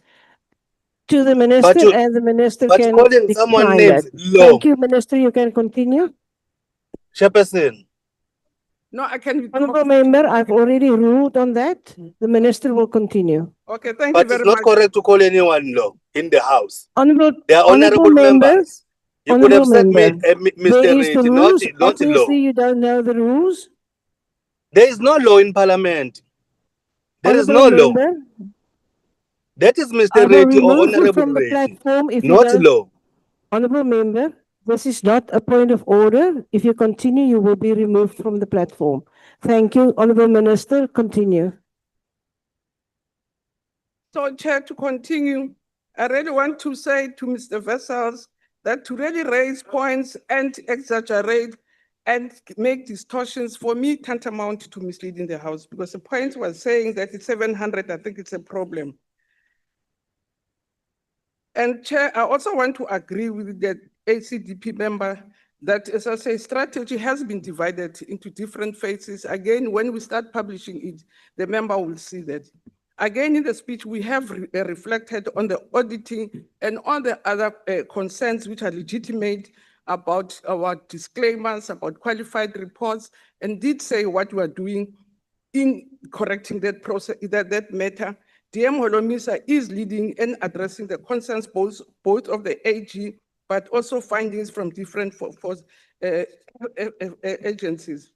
to the minister and the minister can calling someone decline names that. law. Thank you, Minister. You can continue. Chairperson. No, I can. Honorable member, I've already ruled on that. The minister will continue. Okay, thank But you very it's much. not correct to call anyone law in the house. They are Honorable honorable member, members. You could have said member, Mr. there is the Reddy, rules. not law. Obviously, you don't know the rules. There is no law in Parliament. There is no Honorable law. member, That is Mr. I will Reddy or remove you Honorable from the Reddy, platform if you not don't. law. Honorable member, this is not a point of order. If you continue, you will be removed from the platform. Thank you. Honorable Minister, continue. So, Chair, to continue, I really want to say to Mr. Vessels that to really raise points and exaggerate and make distortions, for me, tantamount to misleading the House, because the point was saying that it's 700, I think it's a problem. And Chair, I also want to agree with the ACDP member that, as I say, strategy has been divided into different phases. Again, when we start publishing it, the member will see that. Again, in the speech, we have reflected on the auditing and on the other concerns which are legitimate about our disclaimers, about qualified reports, and did say what we are doing in correcting that process, that matter. DM Holomisa is leading and addressing the concerns both of the AG, but also findings from different agencies.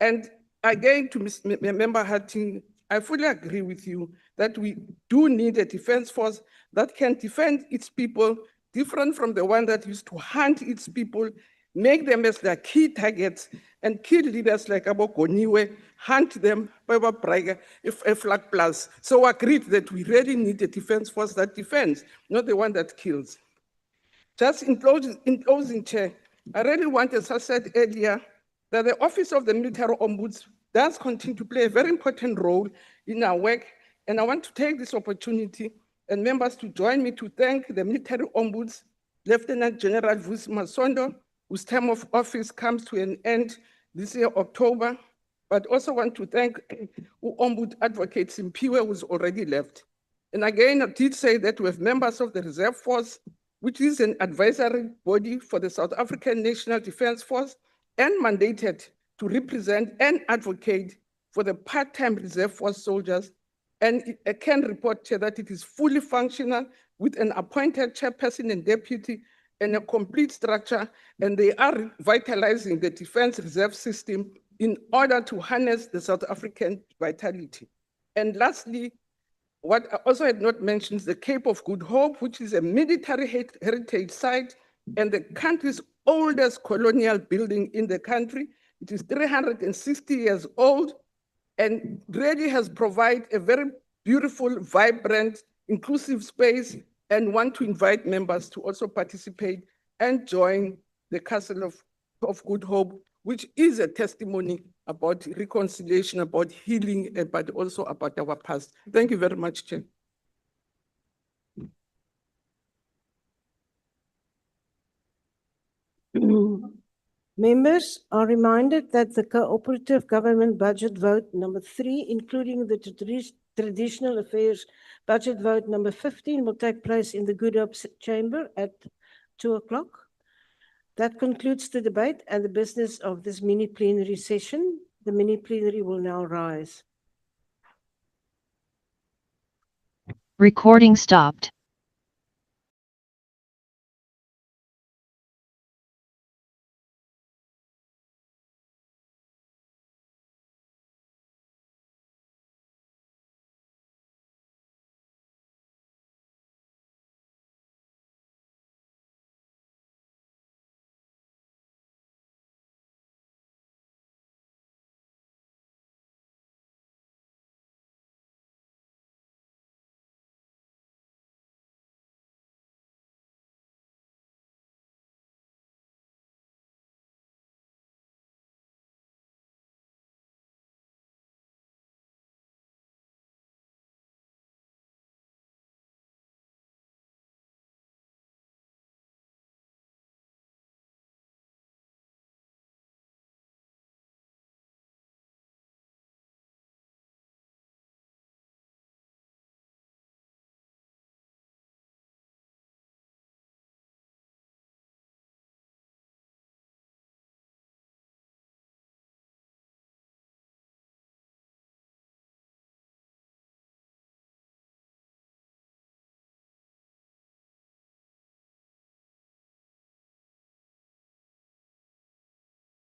And again, to Member Hatting, I fully agree with you that we do need a defense force that can defend its people, different from the one that used to hunt its people, make them as their key targets, and kill leaders like Abo Goniwe, hunt them, if a flag plus. So agreed that we really need a defense force that defends, not the one that kills. Just in closing, Chair, I really want, as I said earlier, that the Office of the Military Ombuds does continue to play a very important role in our work. And I want to take this opportunity and members to join me to thank the Military Ombuds, Lieutenant General Vusi Masondo, whose term of office comes to an end this year, October, but also want to thank Ombud Advocate Simpiwe, who's already left. And again, I did say that we have members of the Reserve Force, which is an advisory body for the South African National Defense Force, and mandated to represent and advocate for the part-time Reserve Force soldiers. And I can report here that it is fully functional with an appointed chairperson and deputy and a complete structure, and they are revitalizing the Defense Reserve System in order to harness the South African vitality. And lastly, what I also had not mentioned is the Cape of Good Hope, which is a military heritage site and the country's oldest colonial building in the country. It is 360 years old and really has provided a very beautiful, vibrant, inclusive space, and want to invite members to also participate and join the Castle of Good Hope, which is a testimony about reconciliation, about healing, but also about our past. Thank you very much, Chair. Members are reminded that the cooperative government budget vote number 3, including the traditional affairs budget vote number 15, will take place in the Good Hope chamber at 2 o'clock. That concludes the debate and the business of this mini plenary session. The mini plenary will now rise. Recording stopped.